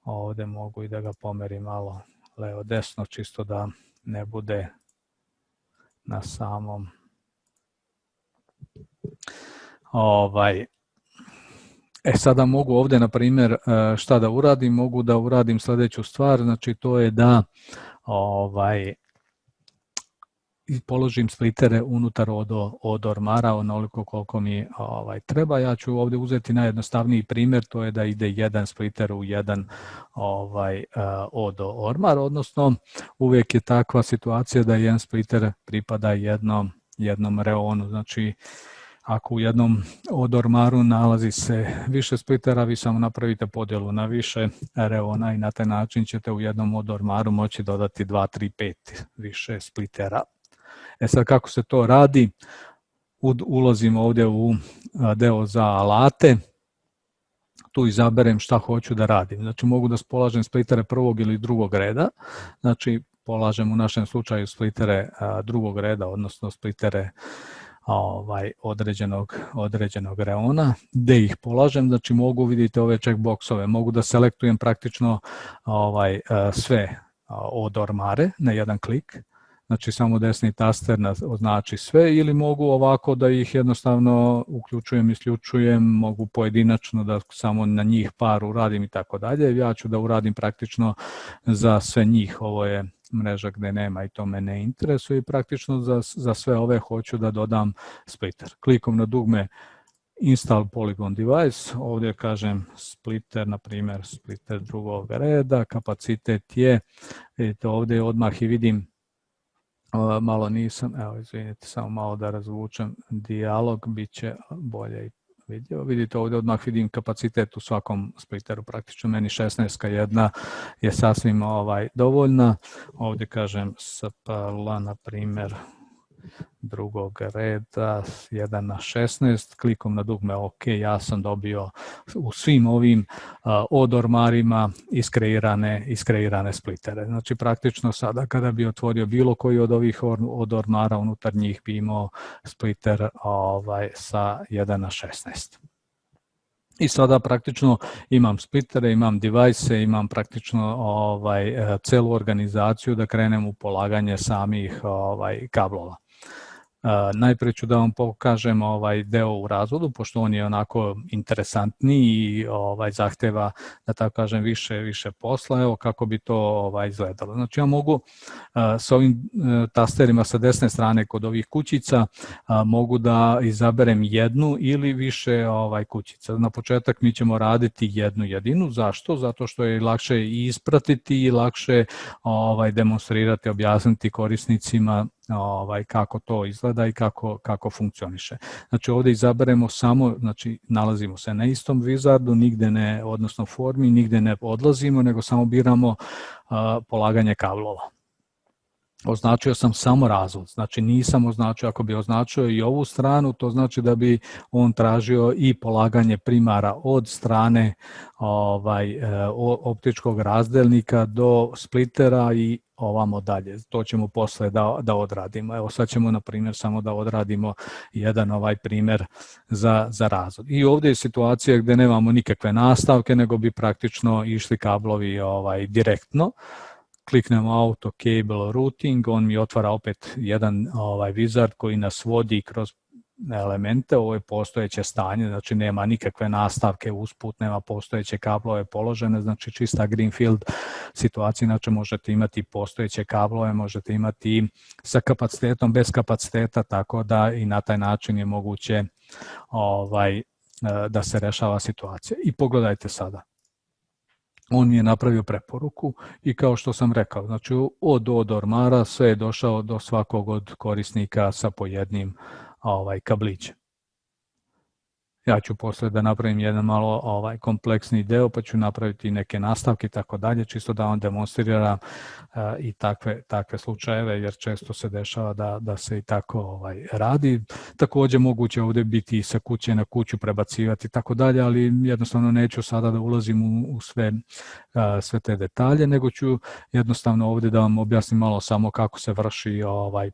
ovdje mogu i da ga pomerim malo levo desno, čisto da ne bude na samom sada mogu ovdje, na primjer, šta da uradim? Mogu da uradim sljedeću stvar, znači to je da položim splitere unutar od ormara onoliko koliko mi treba. Ja ću ovdje uzeti najjednostavniji primjer, to je da ide jedan spliter u jedan od ormar, odnosno uvijek je takva situacija da jedan spliter pripada jednom reonu. Znači, ako u jednom od ormaru nalazi se više splitera, vi samo napravite podjelu na više reona i na taj način ćete u jednom od ormaru moći dodati 2, 3, 5 više splitera. Sad kako se to radi? Ulazimo ovdje u deo za alate. Tu izaberem šta hoću da radim. Znači mogu da polažem splitere prvog ili drugog reda. Znači polažem u našem slučaju splitere drugog reda, odnosno splitere određenog reona. Gde ih polažem? Znači mogu, vidite ove checkboxove, mogu da selektujem praktično sve od ormare na jedan klik. Znači samo desni taster označi sve, ili mogu ovako da ih jednostavno uključujem, isključujem, mogu pojedinačno da samo na njih par uradim i tako dalje. Ja ću da uradim praktično za sve njih, ovo je mreža gde nema i to me ne interesuje, i praktično za sve ove hoću da dodam splitter. Klikom na dugme Install Polygon Device, ovdje kažem splitter, na primjer splitter drugog reda, kapacitet je, vidite ovdje odmah i vidim, malo nisam, evo izvinite, samo malo da razvučem dijalog, bit će bolje i vidio. Vidite ovdje odmah vidim kapacitet u svakom splitteru, praktično meni 16 jedna je sasvim dovoljna. Ovdje kažem SPL, na primjer drugog reda 1/16, klikom na dugme OK, ja sam dobio u svim ovim od ormarima iskreirane splitere. Znači praktično sada kada bi otvorio bilo koji od ovih od ormara, unutar njih bi imao spliter sa 1/16. I sada praktično imam splitere, imam device, imam praktično celu organizaciju da krenem u polaganje samih kablova. Najprije ću da vam pokažem deo u razvodu, pošto on je onako interesantniji i zahteva, da tako kažem, više posla. Evo kako bi to izgledalo. Znači ja mogu s ovim tasterima sa desne strane kod ovih kućica mogu da izaberem jednu ili više kućica. Na početak mi ćemo raditi jednu jedinu. Zašto? Zato što je lakše ispratiti i lakše demonstrirati, objasniti korisnicima kako to izgleda i kako funkcioniše. Znači ovdje izaberemo samo, znači nalazimo se na istom wizardu, nigde ne, odnosno formi, nigde ne odlazimo, nego samo biramo polaganje kablova. Označio sam samo razvod, znači nisam označio, ako bi označio i ovu stranu, to znači da bi on tražio i polaganje primara od strane optičkog razdelnika do splitera i ovamo dalje. To ćemo posle da odradimo. Evo sad ćemo na primjer samo da odradimo jedan primjer za razvod. I ovdje je situacija gdje nemamo nikakve nastavke, nego bi praktično išli kablovi direktno. Kliknemo Auto Cable Routing, on mi otvara opet jedan wizard koji nas vodi kroz elemente, ovo je postojeće stanje, znači nema nikakve nastavke usput, nema postojeće kablove položene, znači čista greenfield situacija, znači možete imati postojeće kablove, možete imati sa kapacitetom, bez kapaciteta, tako da i na taj način je moguće da se rešava situacija. I pogledajte sada. On mi je napravio preporuku i kao što sam rekao, znači od ormara sve je došao do svakog od korisnika sa po jednim kablićem. Ja ću posle da napravim jedan malo kompleksni deo, pa ću napraviti neke nastavke i tako dalje, čisto da on demonstrira i takve slučajeve, jer često se dešava da se i tako radi. Također moguće ovdje biti i sa kuće na kuću prebacivati i tako dalje, ali jednostavno neću sada da ulazim u sve te detalje, nego ću jednostavno ovdje da vam objasnim malo samo kako se vrši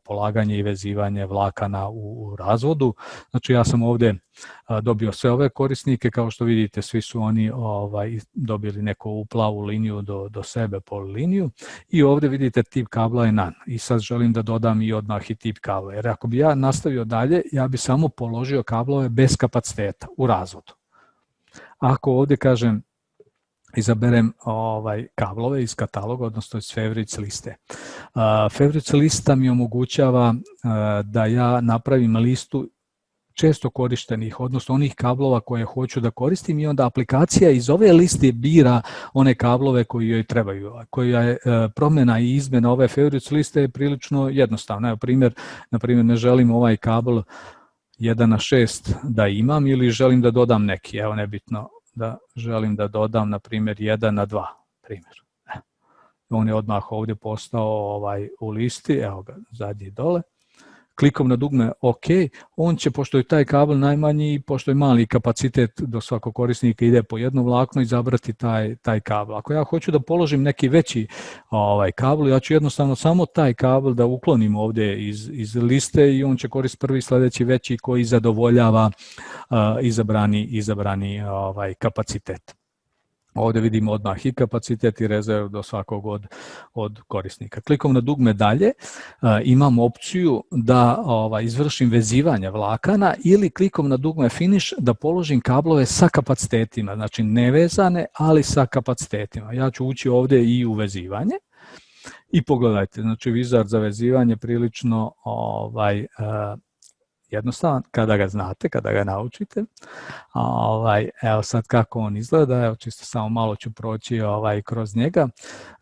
polaganje i vezivanje vlakana u razvodu. Znači ja sam ovdje dobio sve ove korisnike, kao što vidite svi su oni dobili neku plavu liniju do sebe, poliliniju, i ovdje vidite tip kabla je NAN. I sad želim da dodam i odmah i tip kabla, jer ako bi ja nastavio dalje, ja bi samo položio kablove bez kapaciteta u razvodu. Ako ovdje kažem izaberem kablove iz kataloga, odnosno iz favorites liste. Favorites lista mi omogućava da ja napravim listu često korištenih, odnosno onih kablova koje hoću da koristim, i onda aplikacija iz ove liste bira one kablove koji joj trebaju. Koja je promjena i izmjena ove favorites liste je prilično jednostavna. Evo na primjer ne želim ovaj kabel 1:6 da imam ili želim da dodam neki, evo nebitno da želim da dodam na primjer 1:2 primjer. On je odmah ovdje postao u listi, evo ga zadnji dole. Klikom na dugme OK, on će, pošto je taj kabel najmanji, pošto je mali kapacitet do svakog korisnika ide po jedno vlakno, izabrati taj kabel. Ako ja hoću da položim neki veći kabel, ja ću jednostavno samo taj kabel da uklonim ovdje iz liste i on će koristiti prvi sljedeći veći koji zadovoljava izabrani kapacitet. Ovdje vidimo odmah i kapacitet i rezervu do svakog od korisnika. Klikom na dugme dalje imam opciju da izvršim vezivanje vlakana ili klikom na dugme finish da položim kablove sa kapacitetima, znači nevezane, ali sa kapacitetima. Ja ću ući ovdje i u vezivanje i pogledajte, znači vizar za vezivanje prilično jednostavan, kada ga znate, kada ga naučite. Evo sad kako on izgleda, evo čisto samo malo ću proći kroz njega.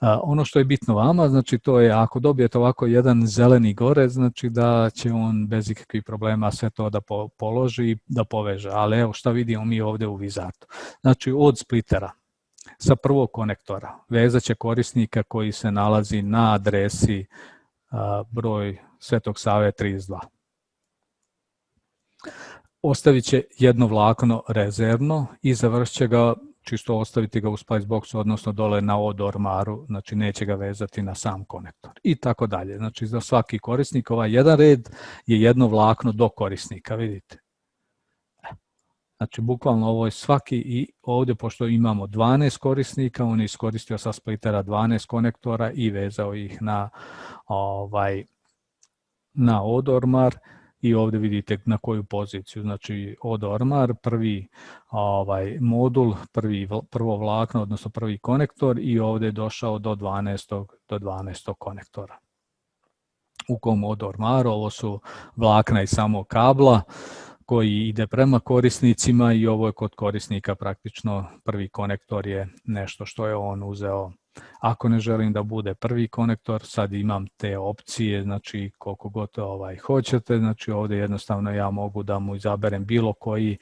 Ono što je bitno vama, znači to je ako dobijete ovako jedan zeleni gore, znači da će on bez ikakvih problema sve to da položi i da poveže. Ali evo šta vidimo mi ovdje u vizatu. Znači od splitera sa prvog konektora vezat će korisnika koji se nalazi na adresi broj Svetog Save 32. Ostavit će jedno vlakno rezervno i završit će ga, čisto ostaviti ga u Spiceboxu, odnosno dole na od ormaru, znači neće ga vezati na sam konektor i tako dalje. Znači za svaki korisnik ovaj jedan red je jedno vlakno do korisnika, vidite. Znači bukvalno ovo je svaki i ovdje pošto imamo 12 korisnika, on je iskoristio sa splitera 12 konektora i vezao ih na od ormar. I ovdje vidite na koju poziciju, znači od ormar, prvi modul, prvo vlakno, odnosno prvi konektor i ovdje je došao do 12. konektora. U kom od ormaru, ovo su vlakna i samo kabla koji ide prema korisnicima i ovo je kod korisnika praktično prvi konektor je nešto što je on uzeo. Ako ne želim da bude prvi konektor, sad imam te opcije, znači koliko god hoćete, znači ovdje jednostavno ja mogu da mu izaberem bilo koji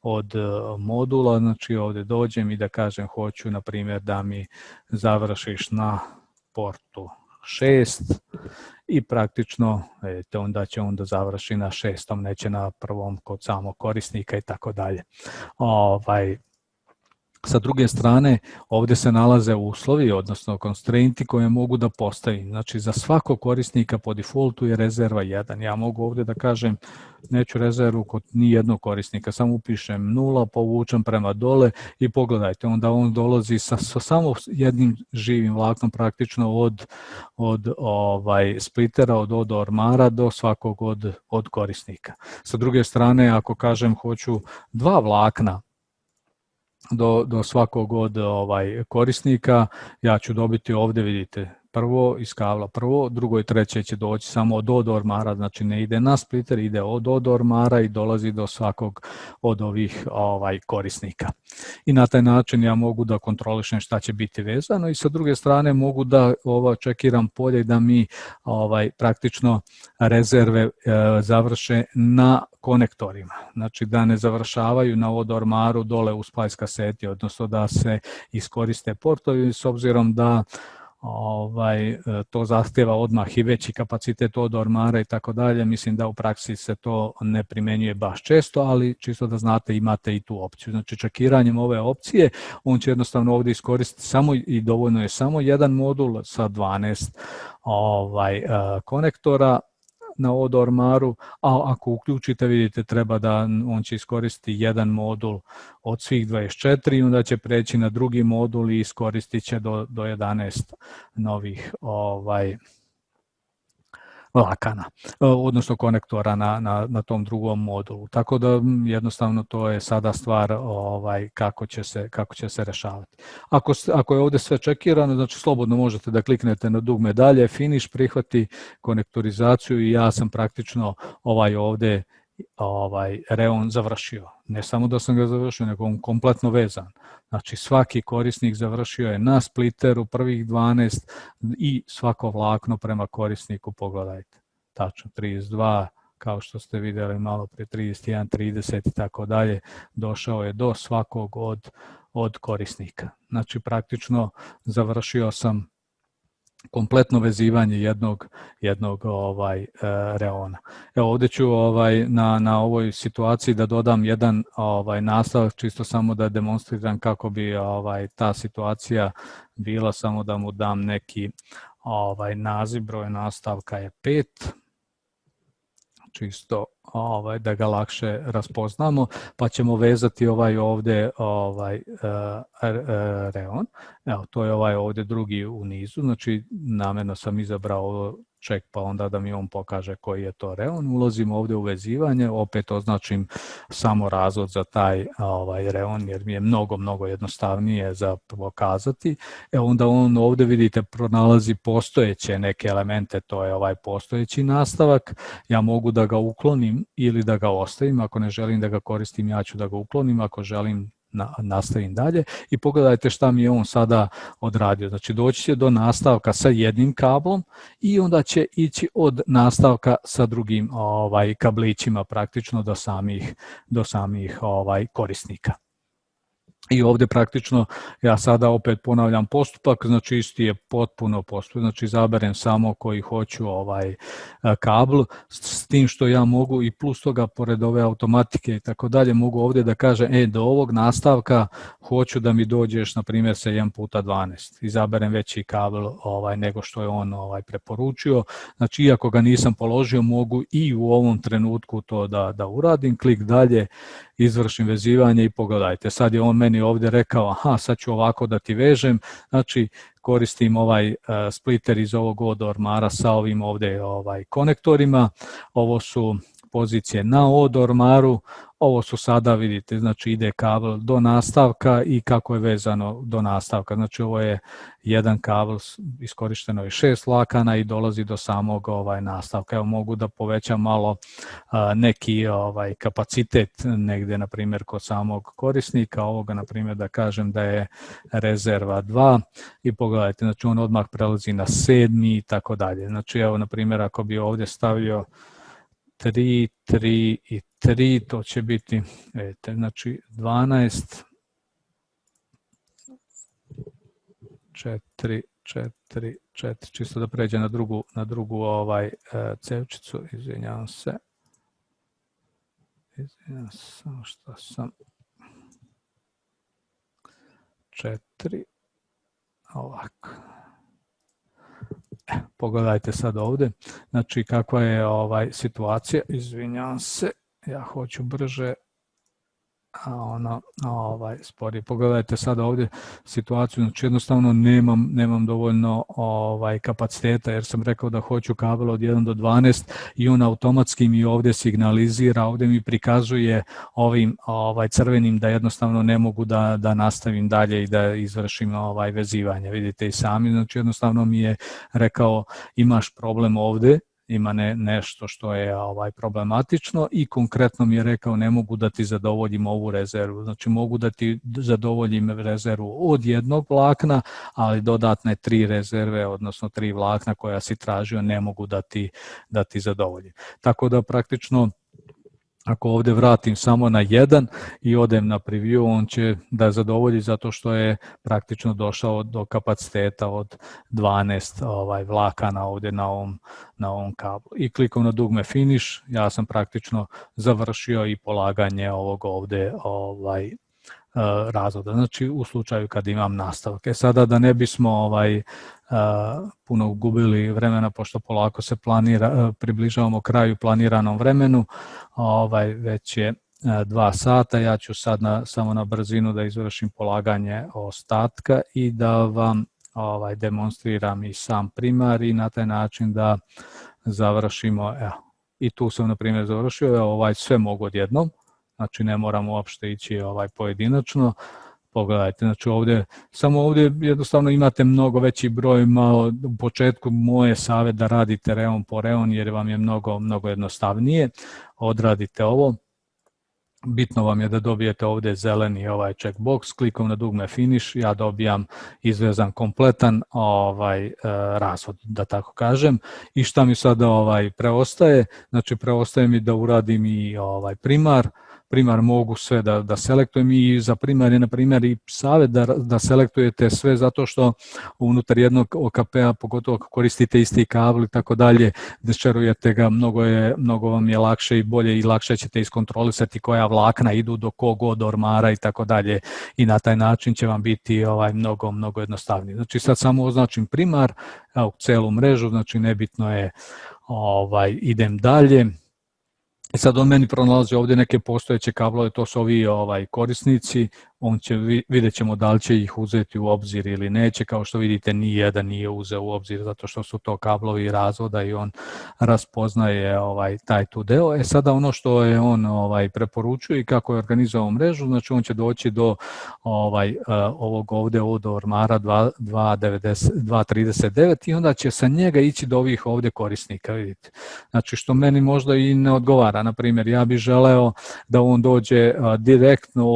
od modula, znači ovdje dođem i da kažem hoću na primjer da mi završiš na portu 6 i praktično onda će on da završi na 6, neće na prvom kod samog korisnika i tako dalje. Sa druge strane, ovdje se nalaze uslovi, odnosno constrainti koje mogu da postavim. Znači, za svakog korisnika po defaultu je rezerva 1. Ja mogu ovdje da kažem, neću rezervu kod nijednog korisnika, samo upišem 0, povučem prema dole i pogledajte, onda on dolazi sa samo jednim živim vlaknom praktično od splitera, od ormara do svakog od korisnika. Sa druge strane, ako kažem hoću 2 vlakna, do svakog od korisnika, ja ću dobiti ovdje, vidite, prvo iz kabla prvo, drugo i treće će doći samo od ormara, znači ne ide na spliter, ide od ormara i dolazi do svakog od ovih korisnika. I na taj način ja mogu da kontrolišem šta će biti vezano i sa druge strane mogu da čekiram polje da mi praktično rezerve završe na konektorima, znači da ne završavaju na od ormaru dole u splice kaseti, odnosno da se iskoriste portovi s obzirom da to zahtjeva odmah i veći kapacitet od ormara i tako dalje. Mislim da u praksi se to ne primjenjuje baš često, ali čisto da znate imate i tu opciju. Znači čekiranjem ove opcije on će jednostavno ovdje iskoristiti samo i dovoljno je samo jedan modul sa 12 konektora na od ormaru, a ako uključite vidite treba da on će iskoristiti jedan modul od svih 24 i onda će preći na drugi modul i iskoristit će do 11 novih vlakana, odnosno konektora na tom drugom modulu. Tako da jednostavno to je sada stvar kako će se rešavati. Ako je ovdje sve čekirano, znači slobodno možete da kliknete na dugme dalje, finish, prihvati konektorizaciju i ja sam praktično ovdje reon završio. Ne samo da sam ga završio, nego on kompletno vezan. Znači svaki korisnik završio je na spliteru prvih 12 i svako vlakno prema korisniku, pogledajte. Tačno 32, kao što ste vidjeli malo prije 31, 30 i tako dalje, došao je do svakog od korisnika. Znači praktično završio sam kompletno vezivanje jednog reona. Evo ovdje ću na ovoj situaciji da dodam jedan nastavak, čisto samo da demonstriram kako bi ta situacija bila, samo da mu dam neki naziv, broj nastavka je 5, čisto da ga lakše raspoznamo, pa ćemo vezati ovdje reon. Evo, to je ovdje drugi u nizu, znači namjerno sam izabrao ovo check, pa onda da mi on pokaže koji je to reon. Ulazim ovdje u vezivanje, opet označim samo razvod za taj reon, jer mi je mnogo jednostavnije za pokazati. Onda on ovdje, vidite, pronalazi postojeće neke elemente, to je postojeći nastavak. Ja mogu da ga uklonim ili da ga ostavim. Ako ne želim da ga koristim, ja ću da ga uklonim. Ako želim, nastavim dalje i pogledajte šta mi je on sada odradio. Znači doći će do nastavka sa jednim kablom i onda će ići od nastavka sa drugim kablićima praktično do samih korisnika. I ovdje praktično ja sada opet ponavljam postupak, znači isti je potpuno postupak, znači izaberem samo koji hoću kabel, s tim što ja mogu i plus toga pored ove automatike i tako dalje mogu ovdje da kažem do ovog nastavka hoću da mi dođeš na primjer sa 1x12, izaberem veći kabel nego što je on preporučio, znači iako ga nisam položio mogu i u ovom trenutku to da uradim, klik dalje, izvršim vezivanje i pogledajte, sad je on meni ovdje rekao, aha, sad ću ovako da ti vežem, znači koristim spliter iz ovog od ormara sa ovim ovdje konektorima, ovo su pozicije na od ormaru, ovo su sada, vidite, znači ide kabel do nastavka i kako je vezano do nastavka, znači ovo je jedan kabel, iskorišteno je 6 vlakana i dolazi do samog nastavka. Evo mogu da povećam malo neki kapacitet negdje, na primjer kod samog korisnika, ovoga na primjer da kažem da je rezerva 2 i pogledajte, znači on odmah prelazi na 7 i tako dalje. Znači evo na primjer ako bi ovdje stavio 3, 3 i 3, to će biti, vidite, znači 12, 4, 4, 4, čisto da pređe na drugu cevčicu, izvinjavam se, samo što sam, 4, ovako. Pogledajte sad ovdje, znači kakva je situacija, izvinjavam se, ja hoću brže, a ono sporije. Pogledajte sad ovdje situaciju, znači jednostavno nemam dovoljno kapaciteta jer sam rekao da hoću kabel od 1 do 12 i on automatski mi ovdje signalizira, ovdje mi prikazuje ovim crvenim da jednostavno ne mogu da nastavim dalje i da izvršim vezivanje. Vidite i sami, znači jednostavno mi je rekao imaš problem ovdje, ima nešto što je problematično i konkretno mi je rekao ne mogu da ti zadovoljim ovu rezervu. Znači mogu da ti zadovoljim rezervu od jednog vlakna, ali dodatne 3 rezerve, odnosno 3 vlakna koja si tražio ne mogu da ti zadovoljim. Tako da praktično ako ovdje vratim samo na 1 i odem na preview, on će da zadovolji zato što je praktično došao do kapaciteta od 12 vlakana ovdje na ovom kablu. I klikom na dugme finish, ja sam praktično završio i polaganje ovog ovdje razvoda. Znači u slučaju kad imam nastavak. Sada da ne bismo puno gubili vremena, pošto polako se približavamo kraju planiranom vremenu, već je 2 sata, ja ću sad samo na brzinu da izvršim polaganje ostatka i da vam demonstriram i sam primar i na taj način da završimo. I tu sam na primjer završio, sve mogu odjednom, znači ne moram uopšte ići pojedinačno. Pogledajte, znači samo ovdje jednostavno imate mnogo veći broj, malo u početku moje savjet da radite reon po reon jer vam je mnogo jednostavnije, odradite ovo bitno vam je da dobijete ovdje zeleni ovaj checkbox, klikom na dugme finish, ja dobijam izvezan kompletan razvod, da tako kažem. I šta mi sada preostaje? Znači preostaje mi da uradim i primar mogu sve da selektujem i za primar je na primjer i savjet da selektujete sve zato što unutar jednog OKP-a, pogotovo ako koristite isti kabel i tako dalje, dešerujete ga, mnogo vam je lakše i bolje i lakše ćete iskontrolisati koja vlakna idu do kog od ormara i tako dalje i na taj način će vam biti mnogo jednostavnije. Znači sad samo označim primar, evo celu mrežu, znači nebitno je idem dalje. I sad on meni pronalazi ovdje neke postojeće kablove, to su ovi korisnici, vidjet ćemo da li će ih uzeti u obzir ili neće, kao što vidite nijedan nije uzeo u obzir zato što su to kablovi razvoda i on raspoznaje taj tu deo. Sada ono što je on preporučuje i kako je organizovao mrežu, znači on će doći do ovog ovdje od ormara 239 i onda će sa njega ići do ovih ovdje korisnika, vidite. Znači što meni možda i ne odgovara, na primjer ja bih želeo da on dođe direktno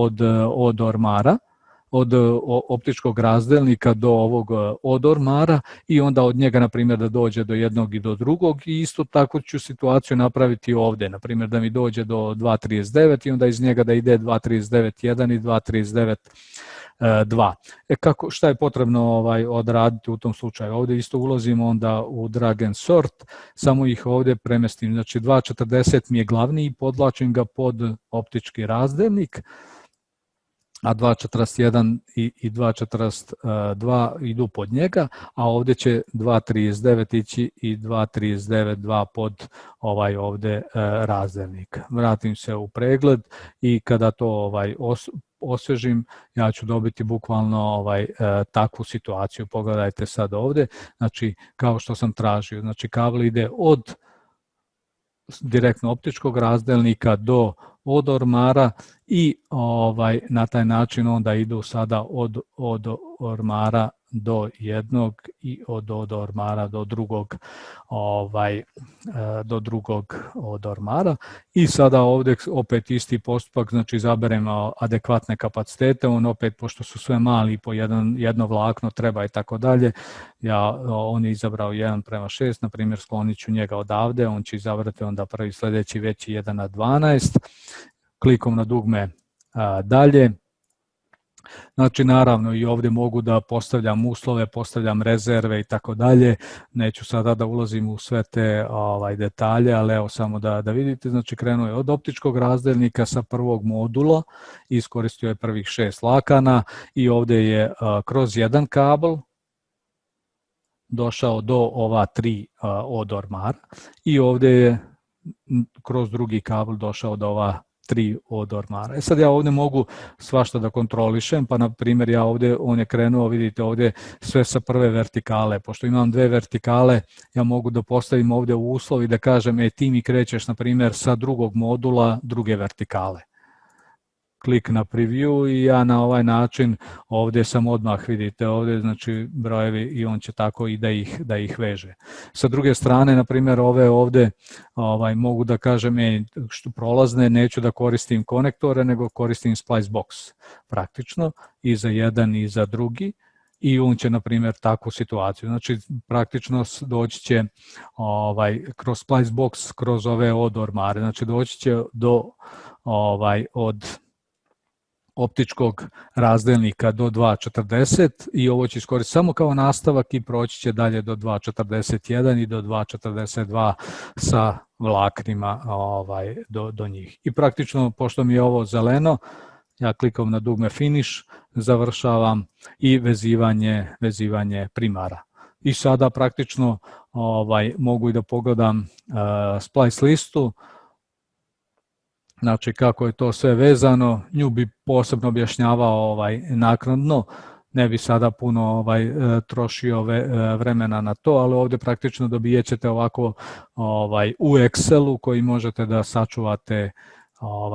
od ormara, od optičkog razdelnika do ovog od ormara i onda od njega, na primjer, da dođe do jednog i do drugog i isto tako ću situaciju napraviti ovdje, na primjer da mi dođe do 239 i onda iz njega da ide 239.1 i 239.2. Šta je potrebno odraditi u tom slučaju? Ovdje isto ulazimo onda u drag and sort, samo ih ovdje premestim. Znači 240 mi je glavni i podvlačim ga pod optički razdelnik, a 241 i 242 idu pod njega, a ovdje će 239 ići i 239.2 pod ovdje razdelnik. Vratim se u pregled i kada to osvežim, ja ću dobiti bukvalno takvu situaciju. Pogledajte sad ovdje, znači kao što sam tražio, znači kabel ide od direktno optičkog razdelnika od ormara i na taj način onda idu sada od ormara do jednog i od ormara do drugog od ormara i sada ovdje opet isti postupak, znači izaberemo adekvatne kapacitete, on opet pošto su sve mali po jedno vlakno treba i tako dalje, on je izabrao 1:6, na primjer sklonit ću njega odavde, on će izabrati onda prvi sljedeći veći 1:12, klikom na dugme dalje. Znači naravno i ovdje mogu da postavljam uslove, postavljam rezerve i tako dalje, neću sada da ulazim u sve te detalje, ali evo samo da vidite, znači krenuo je od optičkog razdelnika sa prvog modula, iskoristio je prvih 6 vlakana i ovdje je kroz jedan kabel došao do ova 3 od ormara i ovdje je kroz drugi kabel došao do ova 3 od ormara. Sad ja ovdje mogu svašta da kontrolišem, pa na primjer ja ovdje, on je krenuo, vidite ovdje sve sa prve vertikale, pošto imam 2 vertikale, ja mogu da postavim ovdje u uslov i da kažem, ti mi krećeš na primjer sa drugog modula druge vertikale. Klik na preview i ja na ovaj način ovdje sam odmah, vidite ovdje, znači brojevi i on će tako i da ih veže. Sa druge strane, na primjer, ove ovdje mogu da kažem što prolazne, neću da koristim konektore, nego koristim splice box praktično i za jedan i za drugi. I on će, na primjer, takvu situaciju. Znači, praktično doći će kroz splice box, kroz ove od ormare. Znači, doći će do od optičkog razdelnika do 2.40 i ovo će iskoristiti samo kao nastavak i proći će dalje do 2.41 i do 2.42 sa vlaknima do njih. I praktično, pošto mi je ovo zeleno, ja klikam na dugme finish, završavam i vezivanje primara. I sada praktično mogu i da pogledam splice listu, znači kako je to sve vezano, nju bi posebno objašnjavao naknadno, ne bi sada puno trošio vremena na to, ali ovdje praktično dobijet ćete ovako u Excelu koji možete da sačuvate,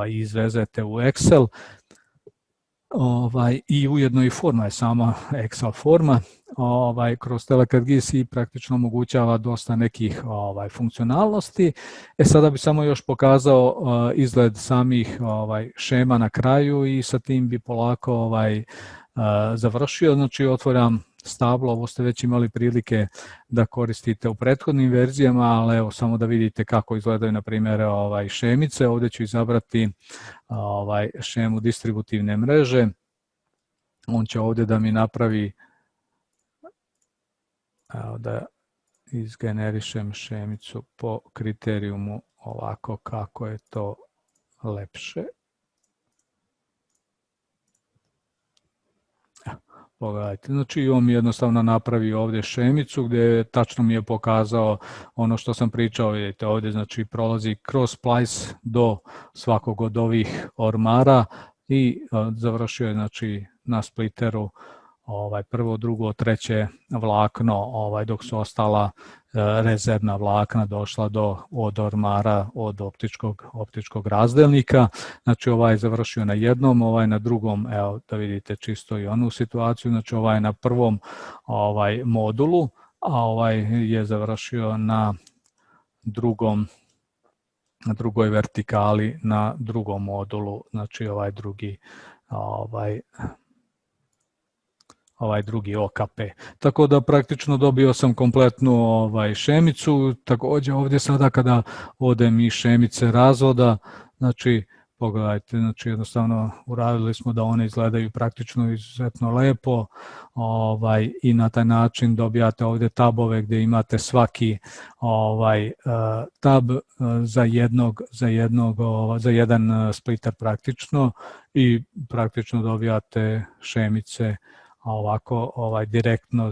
izvezete u Excel. I ujedno i forma je sama Excel forma. Kroz Telecat GIS i praktično omogućava dosta nekih funkcionalnosti. Sada bi samo još pokazao izgled samih šema na kraju i sa tim bi polako završio. Znači otvaram stablo, ovo ste već imali prilike da koristite u prethodnim verzijama, ali evo samo da vidite kako izgledaju na primjer šemice. Ovdje ću izabrati šemu distributivne mreže. On će ovdje da mi napravi, evo da izgenerišem šemicu po kriterijumu ovako kako je to lepše. Pogledajte, znači on mi jednostavno napravi ovdje šemicu gdje tačno mi je pokazao ono što sam pričao. Vidite ovdje, znači prolazi kroz splice do svakog od ovih ormara i završio je znači na splitteru prvo, drugo, treće vlakno, dok su ostala rezervna vlakna došla od ormara, od optičkog razdelnika. Znači ovaj je završio na jednom, ovaj na drugom, evo da vidite čisto i onu situaciju, znači ovaj je na prvom modulu, a ovaj je završio na drugoj vertikali, na drugom modulu, znači ovaj drugi OKP. Tako da praktično dobio sam kompletnu šemicu. Također ovdje sada kada odem i šemice razvoda, znači pogledajte, znači jednostavno uradili smo da one izgledaju praktično izuzetno lepo i na taj način dobijate ovdje tabove gdje imate svaki tab za jedan splitter praktično i praktično dobijate šemice ovako direktno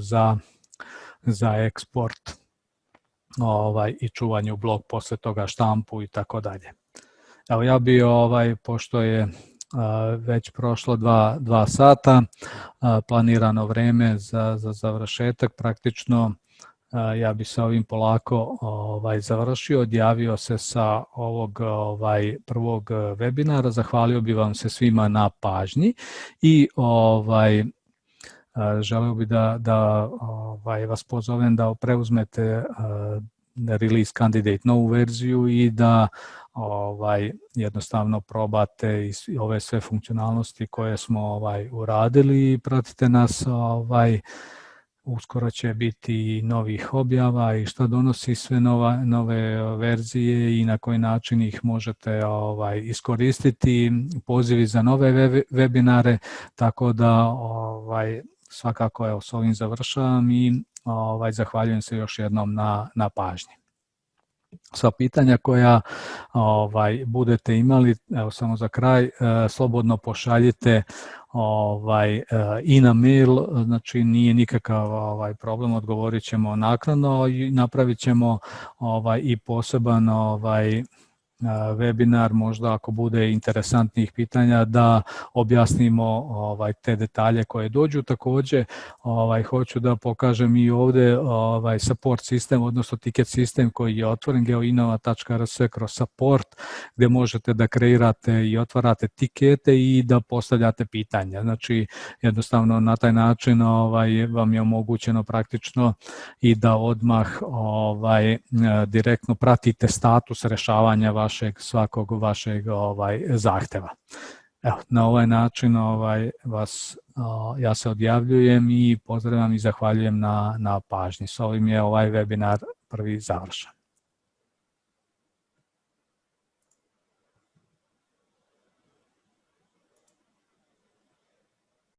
za eksport i čuvanje u blok, posle toga štampu i tako dalje. Evo ja bi pošto je već prošlo 2 sata, planirano vreme za završetak, praktično ja bi sa ovim polako završio, odjavio se sa ovog prvog webinara, zahvalio bi vam se svima na pažnji i želeo bi da vas pozovem da preuzmete release candidate novu verziju i da jednostavno probate ove sve funkcionalnosti koje smo uradili i pratite nas. Uskoro će biti novih objava i šta donosi sve nove verzije i na koji način ih možete iskoristiti, pozivi za nove webinare, tako da svakako evo s ovim završavam i zahvaljujem se još jednom na pažnji. Sva pitanja koja budete imali, evo samo za kraj, slobodno pošaljite i na mail, znači nije nikakav problem, odgovorit ćemo naknadno i napravit ćemo i poseban webinar, možda ako bude interesantnih pitanja, da objasnimo te detalje koje dođu. Također hoću da pokažem i ovdje support sistem, odnosno ticket sistem koji je otvoren, geoinnova.rs kroz support, gdje možete da kreirate i otvarate tikete i da postavljate pitanja. Znači jednostavno na taj način vam je omogućeno praktično i da odmah direktno pratite status rešavanja svakog vašeg zahteva. Evo, na ovaj način ja se odjavljujem i pozdravljam i zahvaljujem na pažnji. S ovim je ovaj webinar prvi završen.